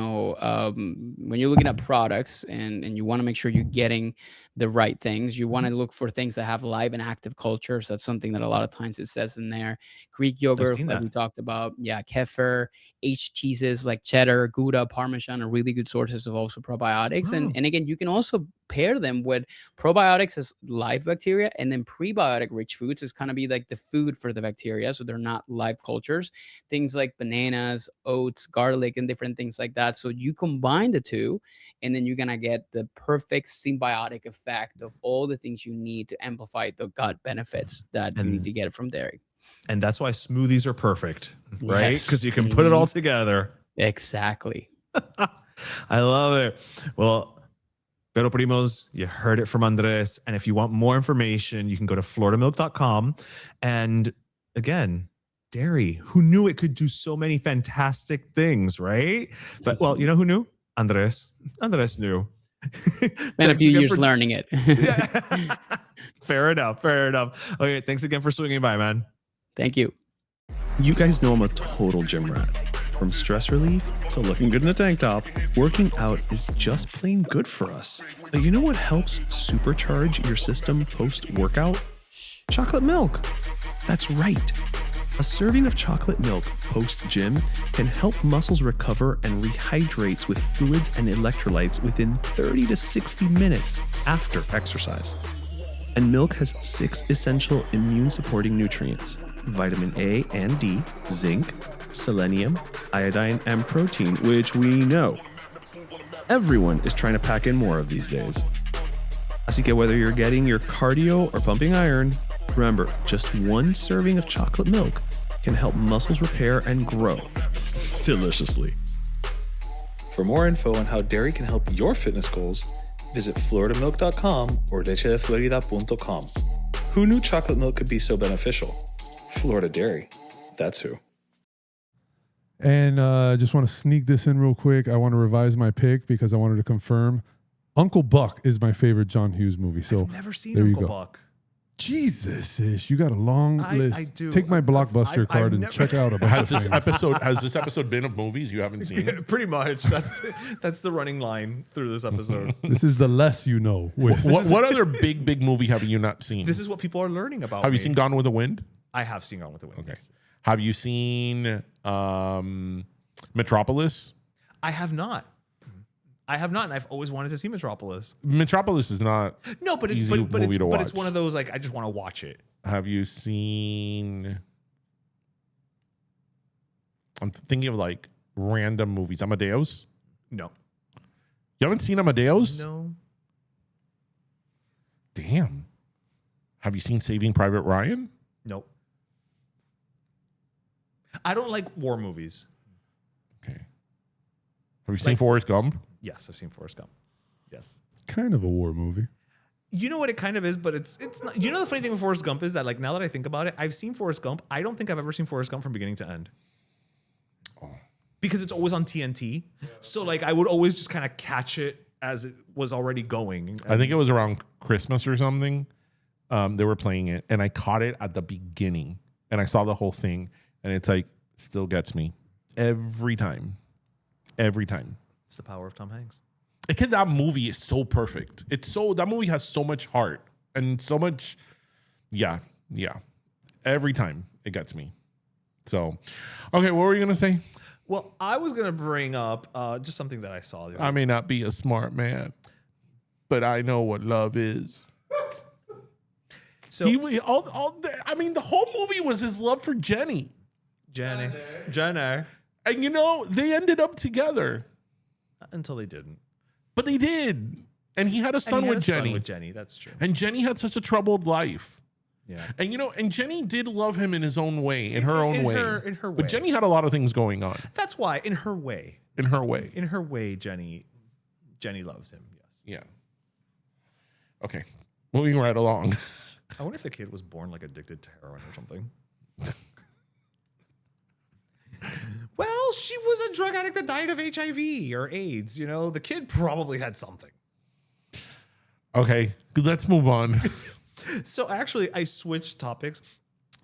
you're looking at products and you want to make sure you're getting the right things, you want to look for things that have live and active cultures. That's something that a lot of times it says in there. Greek I've yogurt, seen like that. we talked about. Yeah, kefir, aged cheeses like cheddar, Gouda, Parmesan are really good sources of also probiotics. And Oh. and again, you can also pair them with probiotics as live bacteria, and then prebiotic rich foods is kind of be like the food for the bacteria. So they're not live cultures, things like bananas, oats, garlic, and different things like that. So you combine the two, and then you're gonna get the perfect symbiotic effect of all the things you need to amplify the gut benefits that you need to get from dairy. And that's why smoothies are perfect, right? Yes. Because you can put it all together. Exactly. I love it. Well, Pero Primos, you heard it from Andres. And if you want more information, you can go to floridamilk.com. And again, dairy, who knew it could do so many fantastic things, right? But well, you know who knew? Andres. Andres knew. Spent a few years learning it. Yeah. Fair enough. Fair enough. Okay, thanks again for swinging by, man. Thank you. You guys know I'm a total gym rat. From stress relief to looking good in a tank top, working out is just plain good for us. But you know what helps supercharge your system post-workout? Chocolate milk. That's right. A serving of chocolate milk post-gym can help muscles recover and rehydrates with fluids and electrolytes within 30 to 60 minutes after exercise. And milk has 6 essential immune-supporting nutrients: vitamin A and D, zinc, selenium, iodine, and protein, which we know everyone is trying to pack in more of these days. Así que whether you're getting your cardio or pumping iron, remember, just one serving of chocolate milk can help muscles repair and grow deliciously. For more info on how dairy can help your fitness goals, visit floridamilk.com or lechedeflorida.com. Who knew chocolate milk could be so beneficial? Florida Dairy. That's who. And I just want to sneak this in real quick. I want to revise my pick because I wanted to confirm Uncle Buck is my favorite John Hughes movie. So I've never seen there you Uncle go. Buck. Jesus, Ish, you got a long list. I do. Take my Blockbuster I've card and never- check out a bunch Has of this things. episode been of movies you haven't seen? Pretty much. That's the running line through this episode. This is the less you know. With What other big movie have you not seen? This is what people are learning about. Have you me. seen Gone with the Wind? I have seen Gone with the Wind. Okay. Yes. Have you seen Metropolis? I have not. I have not, and I've always wanted to see Metropolis. Metropolis is not. No, but it's Easy movie to but it's watch. one of those like I just want to watch it. Have you seen? I'm thinking of like random movies. Amadeus. No. You haven't seen Amadeus? No. Damn. Have you seen Saving Private Ryan? Nope. I don't like war movies. Okay. Have you seen Forrest Gump? Yes, I've seen Forrest Gump. Yes. kind of a war movie. You know what it kind of is, but it's not. You know the funny thing with Forrest Gump is that, like, now that I think about it, I've seen Forrest Gump. I don't think I've ever seen Forrest Gump from beginning to end. Because it's always on TNT. So, like, I would always just kind of catch it as it was already going. I think it was around Christmas or something. They were playing it, and I caught it at the beginning, and I saw the whole thing, and it's like still gets me every time. Every time. It's the power of Tom Hanks. That movie is so perfect. That movie has so much heart and so much. Yeah. Every time it gets me. So, okay, what were you gonna say? Well, I was gonna bring up just something that I saw. I may not be a smart man, but I know what love is. So the whole movie was his love for Jenny. Jenny. And they ended up together. Until they didn't. But they did. And he had a son with Jenny. That's true. And Jenny had such a troubled life. Yeah. And Jenny did love him in his own way, in her own way. In her way. But Jenny had a lot of things going on. That's why, in her way. In her way. In her way, Jenny loved him. Yes. Yeah. Okay. Moving right along. I wonder if the kid was born like addicted to heroin or something. Well, she was a drug addict that died of HIV or AIDS. The kid probably had something. Okay. Let's move on. So actually, I switched topics.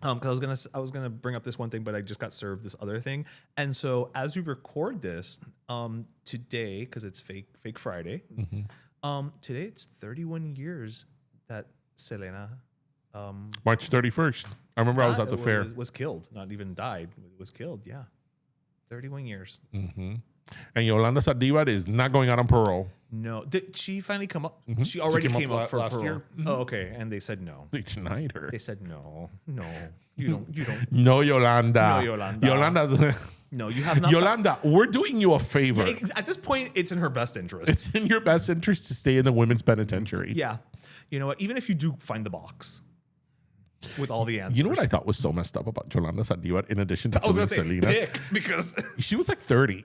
Because I was gonna bring up this one thing, but I just got served this other thing. And so as we record this, today, because it's fake Friday, today it's 31 years that Selena March 31st. I remember I was at the fair. Was killed, not even died. Was killed, yeah. 31 years. Mm-hmm. And Yolanda Saldivar is not going out on parole. No. Did she finally come up? Mm-hmm. She already came up for last parole. year. Mm-hmm. Oh, okay. And they said no. They denied her. They said no. You don't. No, Yolanda. No, Yolanda. Yolanda. No, you have not. Yolanda, we're doing you a favor. Yeah, at this point, it's in her best interest. It's in your best interest to stay in the women's penitentiary. Yeah. You know what? Even if you do find the box with all the answers. You know what I thought was so messed up about Yolanda Saldivar, in addition to I was going to say Selena? pick, because She was like 30.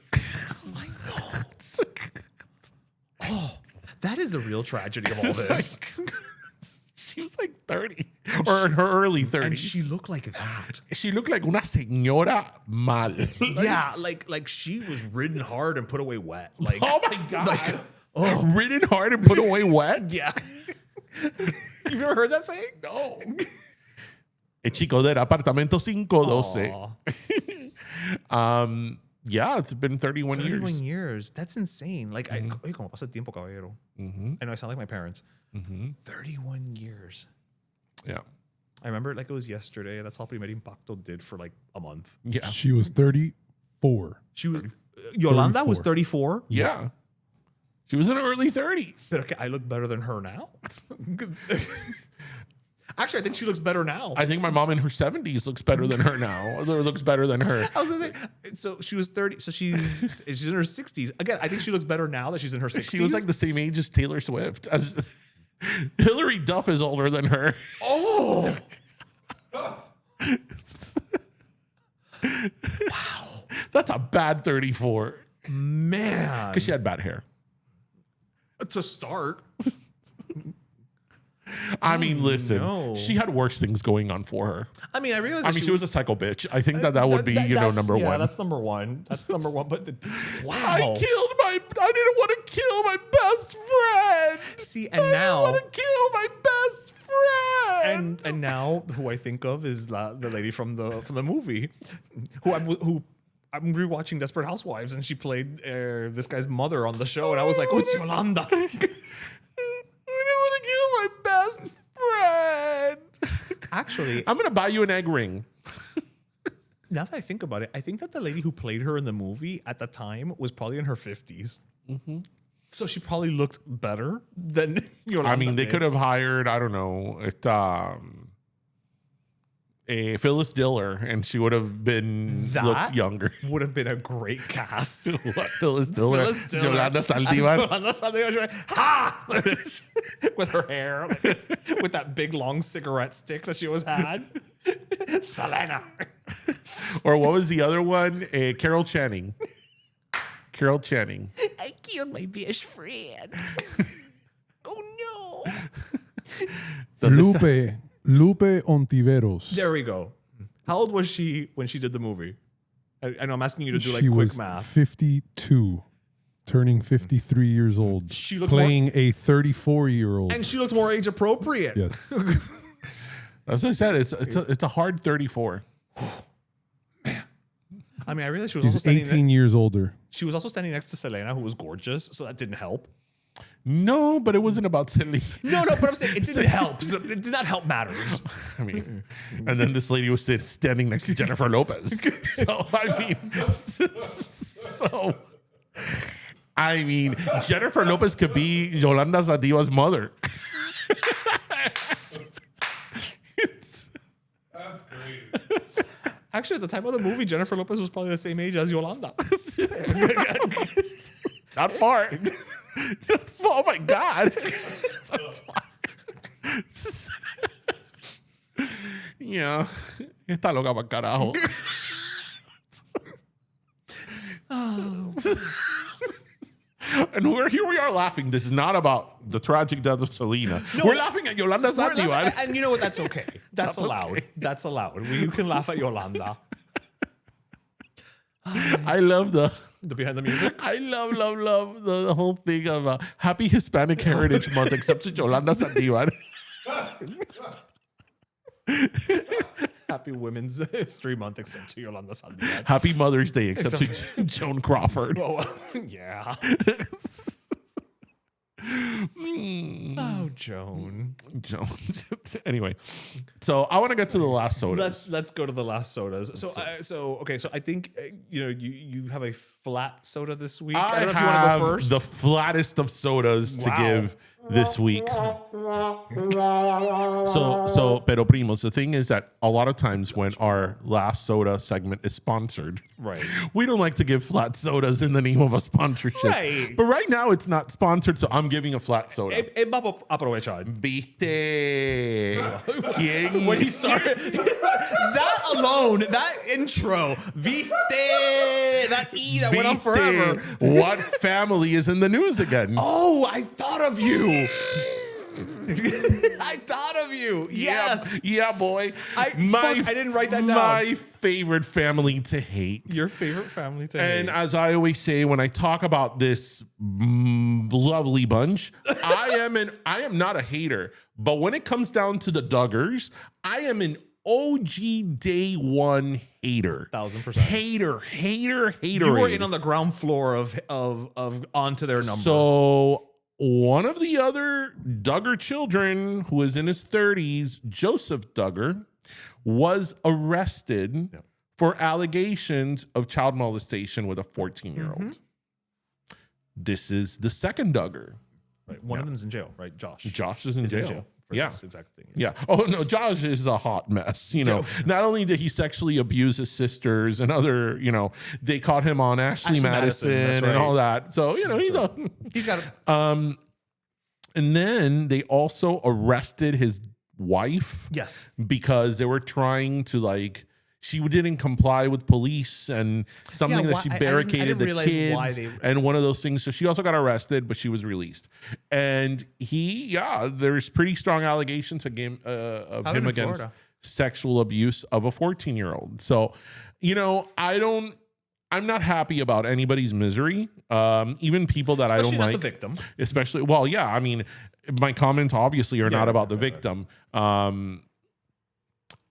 that is the real tragedy of all this. She was like 30 or in her early 30s. And she looked like that. She looked like una señora mal. Yeah, like she was ridden hard and put away wet. Like, Oh my God. Ridden hard and put away wet? yeah. You've ever heard that saying? No. El chico del apartamento 512. Yeah, it's been 31 years. 31 years. That's insane. Like, oye, como pasa el tiempo, caballero. I know I sound like my parents. 31 years. Yeah. I remember it like it was yesterday. That's all Primer Impacto did for like a month. Yeah. She was 34. She was Yolanda 34. was 34. Yeah. She was in her early 30s. But okay, I look better than her now. Actually, I think she looks better now. I think my mom in her 70s looks better than her now. Or looks better than her. I was gonna say, so she was 30. So she's in her 60s. Again, I think she looks better now that she's in her 60s. She was like the same age as Taylor Swift. As Hillary Duff is older than her. oh, That's a bad 34. man. Because she had bad hair. To start. I mean, listen, no. she had worse things going on for her. I mean, I realized. I mean, she was a psycho bitch. I think that would be, number one. That's number one. That's number one. But wow. I didn't want to kill my best friend. See, and I now didn't want to kill my best friend. and now who I think of is the lady from the movie, who I'm rewatching Desperate Housewives, and she played this guy's mother on the show, and I was like, oh, it's Yolanda. I didn't want to kill my best friend. Actually, I'm going to buy you an egg ring. now that I think about it, I think that the lady who played her in the movie at the time was probably in her 50s. So she probably looked better than Yolanda. I mean, they did. could have hired, I don't know, a Phyllis Diller, and she would have been looked younger. Would have been a great cast. What? Phyllis Diller? Phyllis Diller. Yolanda Saldivar? Yolanda Saldivar, she went, ha! With her hair, with that big long cigarette stick that she always had. Selena. Or what was the other one? Carol Channing. Carol Channing. I killed my best friend. Oh no. Lupe Ontiveros. There we go. How old was she when she did the movie? I know I'm asking you to do like She quick was math. 52, turning 53 years old. She looked playing a 34-year-old. And she looked more age appropriate. Yes. As I said, it's a hard 34. I mean, I realized she was also She's standing 18 years older. She was also standing next to Selena, who was gorgeous, so that didn't help. No, but it wasn't about Selena. No, but I'm saying it didn't help. So it did not help matters. I mean, and then this lady was standing next to Jennifer Lopez. I mean, Jennifer Lopez could be Yolanda Saldivar's mother. That's great. Actually, at the time of the movie, Jennifer Lopez was probably the same age as Yolanda. Not far. Oh my God. Yeah. Está loca para carajo. And here we are laughing. This is not about the tragic death of Selena. No. We're laughing at Yolanda Saldivar. And you know what? That's okay. That's allowed. okay. That's allowed. You can laugh at Yolanda. I love the behind the music. I love the whole thing of Happy Hispanic Heritage Month, except to Yolanda Saldivar. Happy Women's History Month, except to Yolanda Saldivar. Happy Mother's Day, except to Joan Crawford. Oh, yeah. Oh, Joan. Anyway, so I want to get to the last soda. Let's go to the last sodas. So I think you have a flat soda this week. I don't know if you want to go first. The flattest of sodas to give this week. Pero primos, the thing is that a lot of times when our last soda segment is sponsored, right, we don't like to give flat sodas in the name of a sponsorship. Right. But right now it's not sponsored, so I'm giving a flat soda. Vamos a aprovechar. ¿Viste? ¿Quién? When he started, that alone, that intro, viste, that E that went on forever. What family is in the news again? Oh, I thought of you. I thought of you. Yes. Yeah, boy. I didn't write that down. My favorite family to hate. Your favorite family to hate. And as I always say, when I talk about this lovely bunch, I am not a hater. But when it comes down to the Duggars, I am an OG day one hater. 1000%. Hater. You were in on the ground floor of onto their number. So one of the other Duggar children, who is in his 30s, Joseph Duggar, was arrested for allegations of child molestation with a 14-year-old. Mm-hmm. This is the second Duggar. Right. One of them's in jail, right? Josh. Josh is in jail. For this exact thing. Yeah. Oh no, Josh is a hot mess. Not only did he sexually abuse his sisters and other, they caught him on Ashley Madison that's right. and all that. So he's got. And then they also arrested his wife. Yes. Because they were trying to she didn't comply with police and something that she barricaded the kids and one of those things. So she also got arrested, but she was released. And there's pretty strong allegations of him against Florida. Sexual abuse of a 14-year-old. So, I'm not happy about anybody's misery. Even people that especially I don't not like. The victim. Especially, my comments obviously are not about the victim. And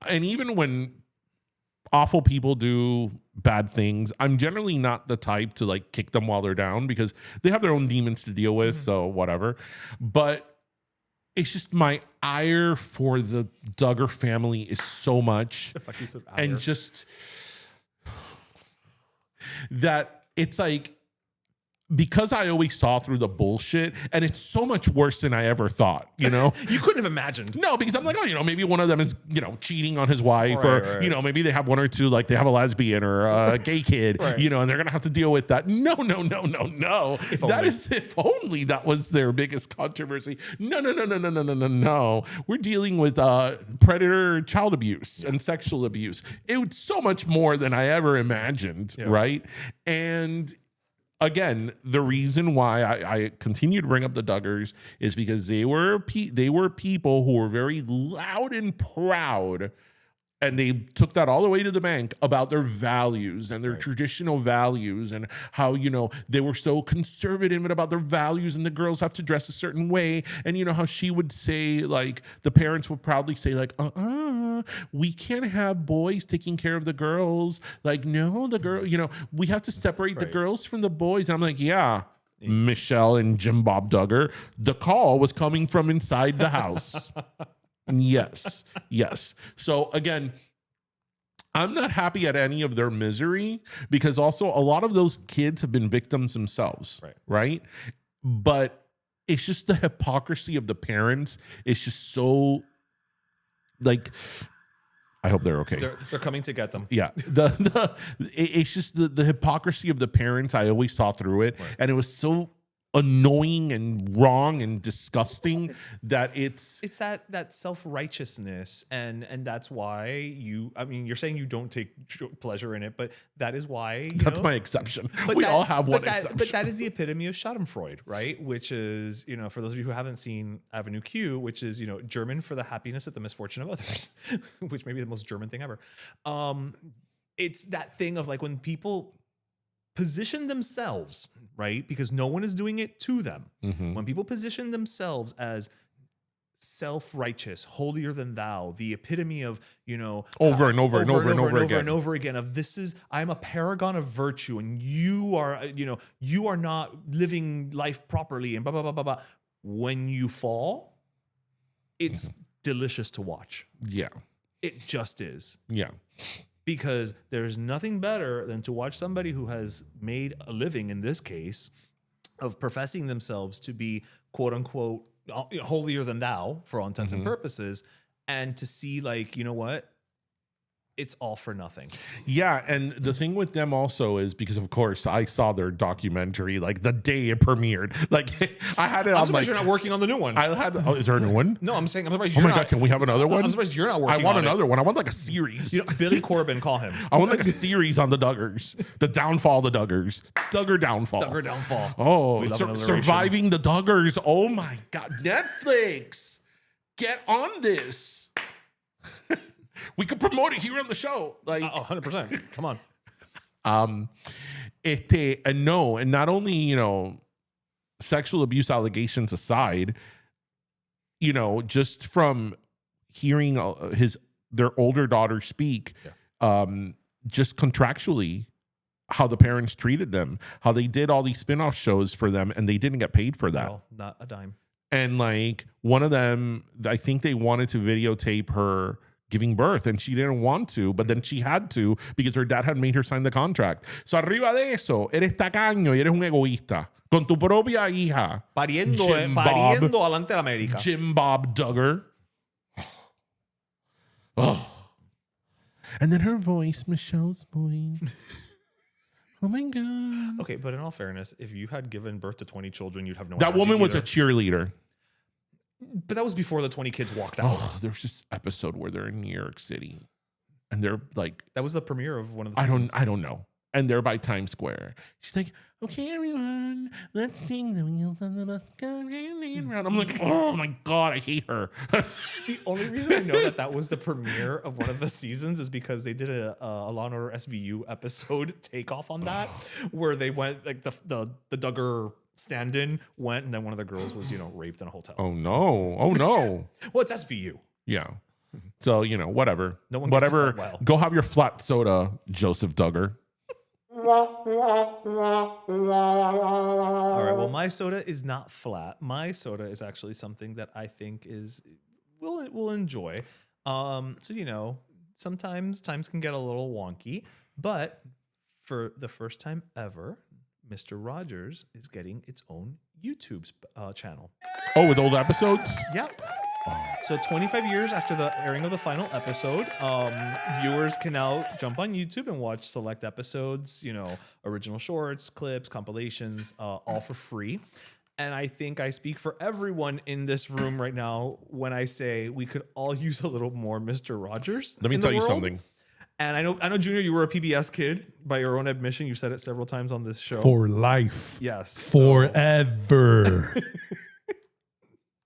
even when awful people do bad things, I'm generally not the type to kick them while they're down because they have their own demons to deal with. So whatever. But it's just my ire for the Duggar family is so much. And just that it's because I always saw through the bullshit, and it's so much worse than I ever thought, You couldn't have imagined. No, because I'm maybe one of them is, cheating on his wife, right. Maybe they have one or two, they have a lesbian or a gay kid, right. And they're going to have to deal with that. No. If only that was their biggest controversy. No. We're dealing with predator child abuse and sexual abuse. It's so much more than I ever imagined, right? And again, the reason why I continue to bring up the Duggars is because they were people who were very loud and proud, and they took that all the way to the bank about their values and their traditional values and how, they were so conservative about their values and the girls have to dress a certain way. And how she would say, the parents would proudly say, we can't have boys taking care of the girls. No, the girl, we have to separate the girls from the boys. And I'm Michelle and Jim Bob Duggar, the call was coming from inside the house. Yes. So again, I'm not happy at any of their misery because also a lot of those kids have been victims themselves, right? But it's just the hypocrisy of the parents. It's just so I hope they're okay. They're coming to get them. Yeah. It's just the hypocrisy of the parents. I always saw through it. Right. And it was so annoying and wrong and disgusting that it's that self-righteousness and that's why you're saying you don't take pleasure in it, but that is why that's my exception. We all have one exception. But that is the epitome of Schadenfreude, right? Which is, for those of you who haven't seen Avenue Q, which is, German for the happiness at the misfortune of others, which may be the most German thing ever. It's that thing of when people position themselves, right? Because no one is doing it to them. Mm-hmm. When people position themselves as self-righteous, holier than thou, the epitome of, over and over again of I'm a paragon of virtue and you are not living life properly and blah, blah, blah, blah, blah. When you fall, it's delicious to watch. Yeah. It just is. Yeah. Because there's nothing better than to watch somebody who has made a living, in this case, of professing themselves to be quote unquote holier than thou for all intents and purposes, and to see like, you know what? It's all for nothing. Yeah, and the thing with them also is because, of course, I saw their documentary like the day it premiered. Like I had it. I'm surprised you're not working on the new one. I had. Oh, is there a new one? No, I'm saying I'm surprised. Oh my god, can we have another one? I'm surprised you're not working. I want on another it. one. I want like a series. Billy Corbin, call him. I want like a series on the Duggars, the downfall of the Duggars, Duggar downfall. Duggar downfall. Oh, surviving the Duggars. Oh my god, Netflix, get on this. We could promote it here on the show. Like 100%. Come on. No, and not only, sexual abuse allegations aside, just from hearing their older daughter speak, just contractually, how the parents treated them, how they did all these spin-off shows for them and they didn't get paid for that. No, not a dime. And like one of them, I think they wanted to videotape her giving birth and she didn't want to, but then she had to because her dad had made her sign the contract. So arriba de eso, eres tacaño y eres un egoísta con tu propia hija. Pariendo alante de América. Jim Bob Duggar. Oh. And then her voice, Michelle's voice. Oh my God. Okay, but in all fairness, if you had given birth to 20 children, you'd have no That woman was a cheerleader. But that was before the 20 kids walked out. Oh, there's this episode where they're in New York City and they're like, that was the premiere of one of the seasons. I don't know. And they're by Times Square. She's like, okay, everyone, let's sing the wheels on the bus go round and round. I'm like, oh my God, I hate her. The only reason I know that was the premiere of one of the seasons is because they did a Law & Order SVU episode takeoff on that, where they went, like the Duggar stand-in went, and then one of the girls was, raped in a hotel. Oh no. Well, it's SVU. Yeah. So, whatever. No one whatever. gets well. Go have your flat soda, Joseph Duggar. All right. Well, my soda is not flat. My soda is actually something that I think we'll enjoy. So, sometimes times can get a little wonky, but for the first time ever, Mr. Rogers is getting its own YouTube channel. Oh, with old episodes? Yeah. So 25 years after the airing of the final episode, viewers can now jump on YouTube and watch select episodes, original shorts, clips, compilations, all for free. And I think I speak for everyone in this room right now when I say we could all use a little more Mr. Rogers. Let me tell you something. And I know, Junior, you were a PBS kid by your own admission. You've said it several times on this show. For life. Yes. Forever.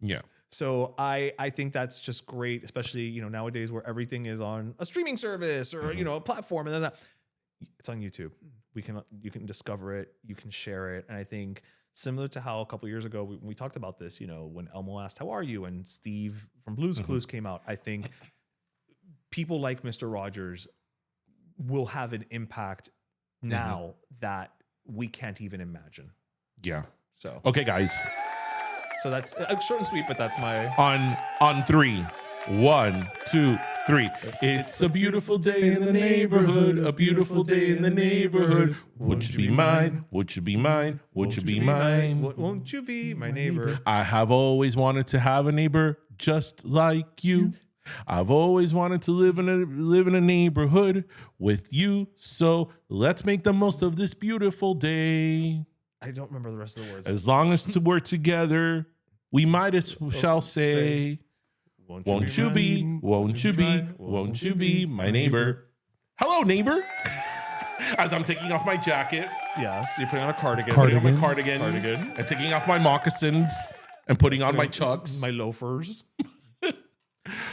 Yeah. So I think that's just great, especially, nowadays where everything is on a streaming service or, a platform, and then it's on YouTube. You can discover it, you can share it. And I think similar to how a couple of years ago we talked about this, when Elmo asked, "How are you?" and Steve from Blue's Clues came out, I think people like Mr. Rogers will have an impact now that we can't even imagine. Yeah. So okay, guys. So that's short and sweet, but that's my on 3. 1, 2, 3. It's a beautiful day in the neighborhood. A beautiful day in the neighborhood. Would you be mine? Would you be mine? Would you be mine? Won't you be my neighbor? I have always wanted to have a neighbor just like you. I've always wanted to live in a neighborhood with you. So let's make the most of this beautiful day. I don't remember the rest of the words. As long as we're together, we might as well say, won't you be my neighbor? Hello, neighbor. As I'm taking off my jacket. Yes, you're putting on a cardigan. Putting on my cardigan. And taking off my moccasins and putting on my chucks. My loafers.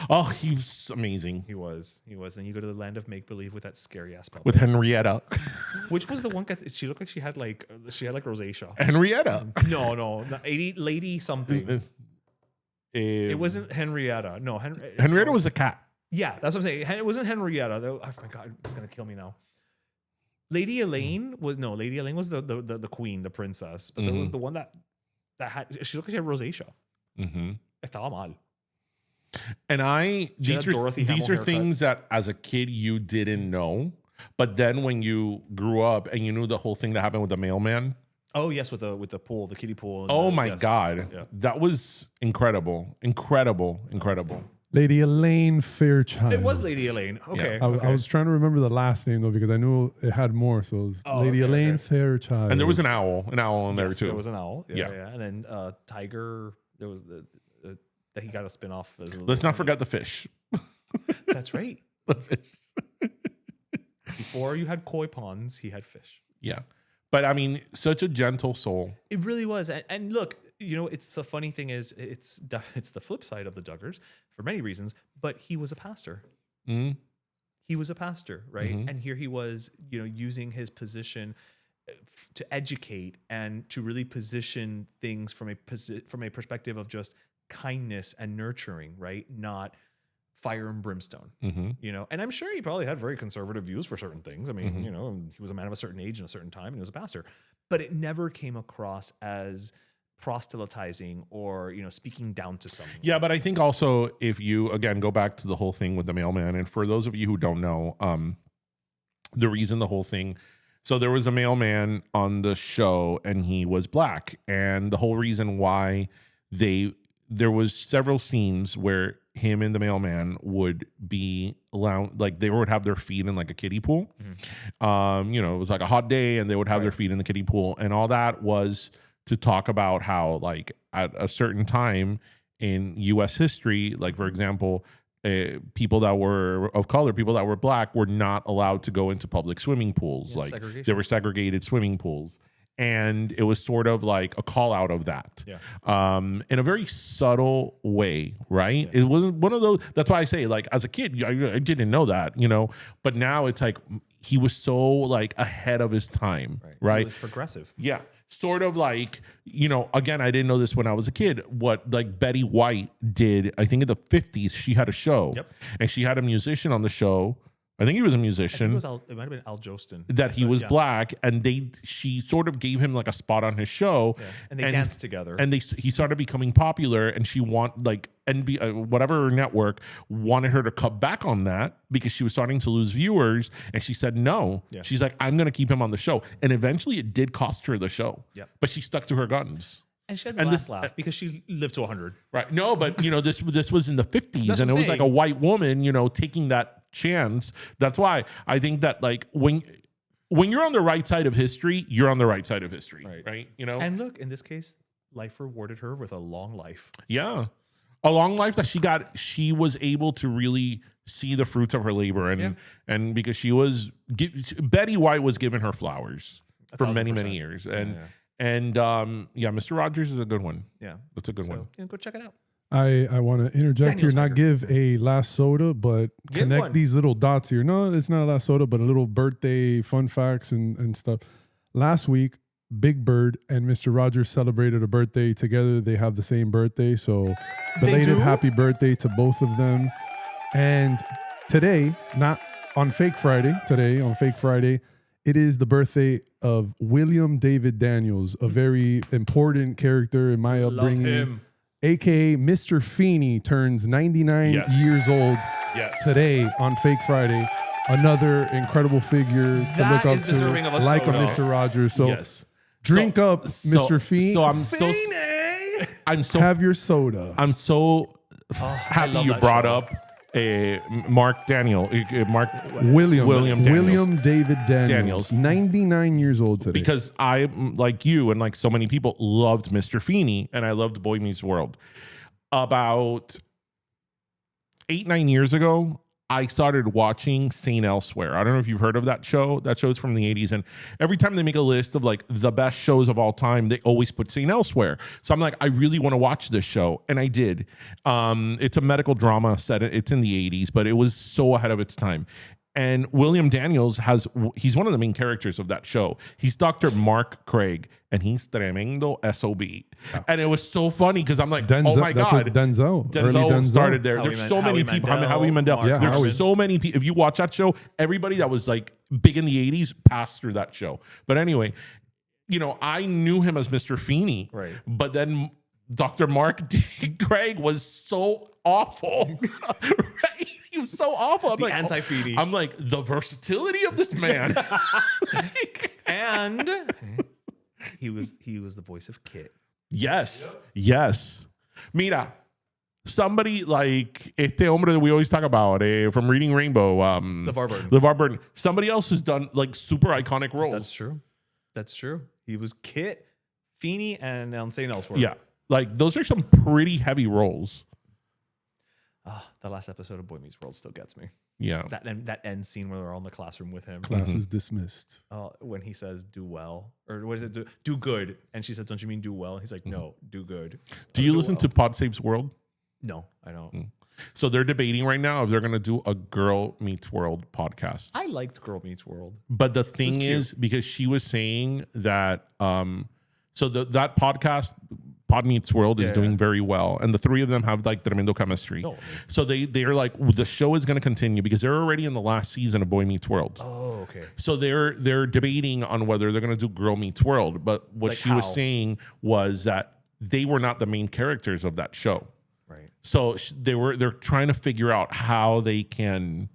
Oh, he was amazing. He was. And you go to the land of make-believe with that scary ass puppet. With Henrietta. Which was the one she looked like she had like rosacea. Henrietta. No, lady something. It wasn't Henrietta. No, Henrietta was the cat. Yeah, that's what I'm saying. It wasn't Henrietta. Oh my God, it's gonna kill me now. Lady Elaine was the queen, the princess, but there was the one that had, she looked like she had rosacea. Estaba mal. And these are things that as a kid you didn't know, but then when you grew up and you knew the whole thing that happened with the mailman. Oh yes, with the pool, the kiddie pool. Oh my God, that was incredible. Lady Elaine Fairchild. It was Lady Elaine. Okay. Yeah. I was trying to remember the last name though because I knew it had more. So it was Lady Elaine Fairchild. And there was an owl in there too. There was an owl. Yeah. And then Tiger. There was that he got a spinoff. Let's not forget the fish. That's right. The fish. Before you had koi ponds, he had fish. Yeah. But I mean, such a gentle soul. It really was. And look, it's the funny thing is it's the flip side of the Duggars for many reasons, but he was a pastor. Mm-hmm. He was a pastor, right? Mm-hmm. And here he was, using his position to educate and to really position things from a perspective of just kindness and nurturing, right? Not fire and brimstone, and I'm sure he probably had very conservative views for certain things. I mean, he was a man of a certain age and a certain time and he was a pastor, but it never came across as proselytizing or, speaking down to someone. Yeah. But I think also if you, again, go back to the whole thing with the mailman, and for those of you who don't know, the reason the whole thing, so there was a mailman on the show and he was black, and the whole reason why there was several scenes where him and the mailman would be allowed, like they would have their feet in like a kiddie pool. It was like a hot day and they would have their feet in the kiddie pool, and all that was to talk about how, like, at a certain time in U.S. history, like for example, people that were of color, people that were black, were not allowed to go into public swimming pools. Like there were segregated swimming pools. And it was sort of like a call out of that, in a very subtle way, right? Yeah. It wasn't one of those. That's why I say, like, as a kid, I didn't know that, But now it's like he was so like ahead of his time, right? He was progressive, yeah. Sort of like, again, I didn't know this when I was a kid. What like Betty White did, I think in the 50s, she had a show, and she had a musician on the show. I think he was a musician. It might have been Al Jolston. That he was black, and she sort of gave him like a spot on his show, and they danced together. And he started becoming popular, and she whatever network wanted her to cut back on that because she was starting to lose viewers, and she said no. Yeah. She's like, I'm going to keep him on the show, and eventually it did cost her the show. Yeah, but she stuck to her guns. And she had the last laugh because she lived to 100. Right. No, but this was in the 50s, and it was like a white woman, taking that chance. That's why I think that, like, when you're on the right side of history, you're on the right side of history, right? And look, in this case, life rewarded her with a long life. Yeah, a long life that she was able to really see the fruits of her labor, and because Betty White was giving her flowers for many years, and Mr. Rogers is a good one. Yeah, that's a good one. Go check it out. I want to interject here, not give a last soda, but connect these little dots here. No, it's not a last soda, but a little birthday fun facts and stuff. Last week, Big Bird and Mr. Rogers celebrated a birthday together. They have the same birthday, so belated happy birthday to both of them. And today, not on Fake Friday, it is the birthday of William David Daniels, a very important character in my upbringing. Love him. AKA Mr. Feeny turns 99 years old today on Fake Friday. Another incredible figure to look up to, like a Mr. Rogers. So drink up, Mr. Feeny. So I'm so have your soda. I'm so happy you brought up William David Daniels, 99 years old today. Because I, like you and like so many people, loved Mr. Feeny, and I loved Boy Meets World. About 8-9 years ago, I started watching St. Elsewhere. I don't know if you've heard of that show. That show's from the 80s. And every time they make a list of like the best shows of all time, they always put St. Elsewhere. So I'm like, I really want to watch this show. And I did. It's a medical drama set. It's in the 80s, but it was so ahead of its time. And William Daniels he's one of the main characters of that show. He's Dr. Mark Craig, and he's tremendo SOB. And it was so funny because I'm like, Denzel, oh my God. Denzel started there. Howie There's so many people. Mandel, Howie Mandel. Mark There's Howie. so many people. If you watch that show, everybody that was like big in the 80s passed through that show. But anyway, I knew him as Mr. Feeny. Right. But then Dr. Mark Craig was so awful. Right? He was so awful. I'm The like, anti-Feeny. I'm like, the versatility of this man. And he was the voice of Kit. Yes. Yes. Mira, somebody like este hombre that we always talk about from Reading Rainbow. LeVar Burton. Somebody else who's done like super iconic roles. That's true. He was Kit, Feeny, and St. Elsewhere. Yeah. Like those are some pretty heavy roles. The last episode of Boy Meets World still gets me. Yeah. That end scene where they're all in the classroom with him. Class is dismissed. When he says "do well" or what is it? Do good, and she said, "Don't you mean do well?" He's like, "No, do good." Do you listen to Pod Saves World? No, I don't. So they're debating right now if they're going to do a Girl Meets World podcast. I liked Girl Meets World. But the thing is, because she was saying that, so that podcast, Pod Meets World, is doing very well, and the three of them have like tremendo chemistry. So they're like, the show is going to continue because they're already in the last season of Boy Meets World. Oh, okay. So they're debating on whether they're going to do Girl Meets World. But what Like she was how? saying was that they were not the main characters of that show. Right. So they're trying to figure out how they can.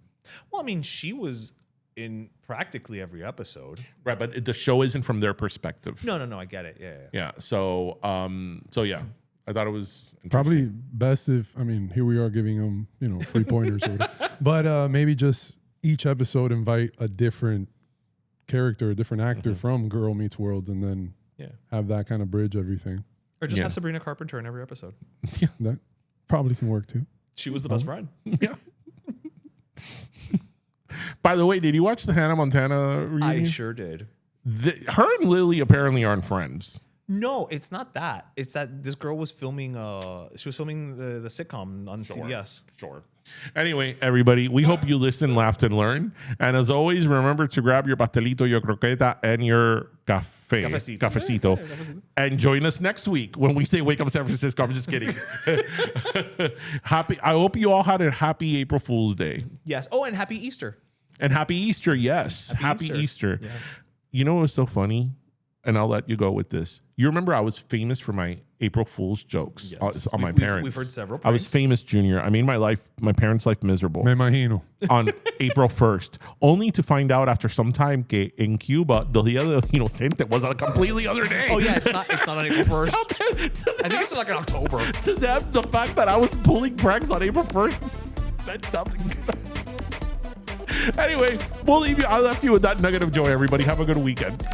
Well, I mean, she was in practically every episode. Right, but the show isn't from their perspective. No, I get it. Yeah. Yeah. So yeah, I thought it was Probably best if, here we are giving them, free pointers. Or whatever. But maybe just each episode invite a different character, a different actor from Girl Meets World, and then have that kind of bridge everything. Or just have Sabrina Carpenter in every episode. That probably can work too. She was the best friend. Yeah. By the way, did you watch the Hannah Montana reunion? I sure did. Her and Lily apparently aren't friends. No, it's not that. It's that this girl was filming. She was filming the sitcom on CBS. Sure. Anyway, everybody, we hope you listened, laughed, and learned. And as always, remember to grab your pastelito, your croqueta, and your cafecito. And join us next week when we say Wake Up San Francisco. I'm just kidding. I hope you all had a happy April Fool's Day. Yes. Oh, and happy Easter. And happy Easter, yes. Happy Easter. Yes. You know what was so funny? And I'll let you go with this. You remember I was famous for my April Fool's jokes on my parents. We've heard several. I was famous, Junior. I made my parents' life miserable. Me imagino. On April 1st, only to find out after some time que in Cuba, the Dia de Inocente was on a completely other day. Oh yeah, it's not on April 1st. I think it's like in October. To them, the fact that I was pulling pranks on April 1st meant nothing to them. Anyway, we'll leave you. I left you with that nugget of joy, everybody. Have a good weekend.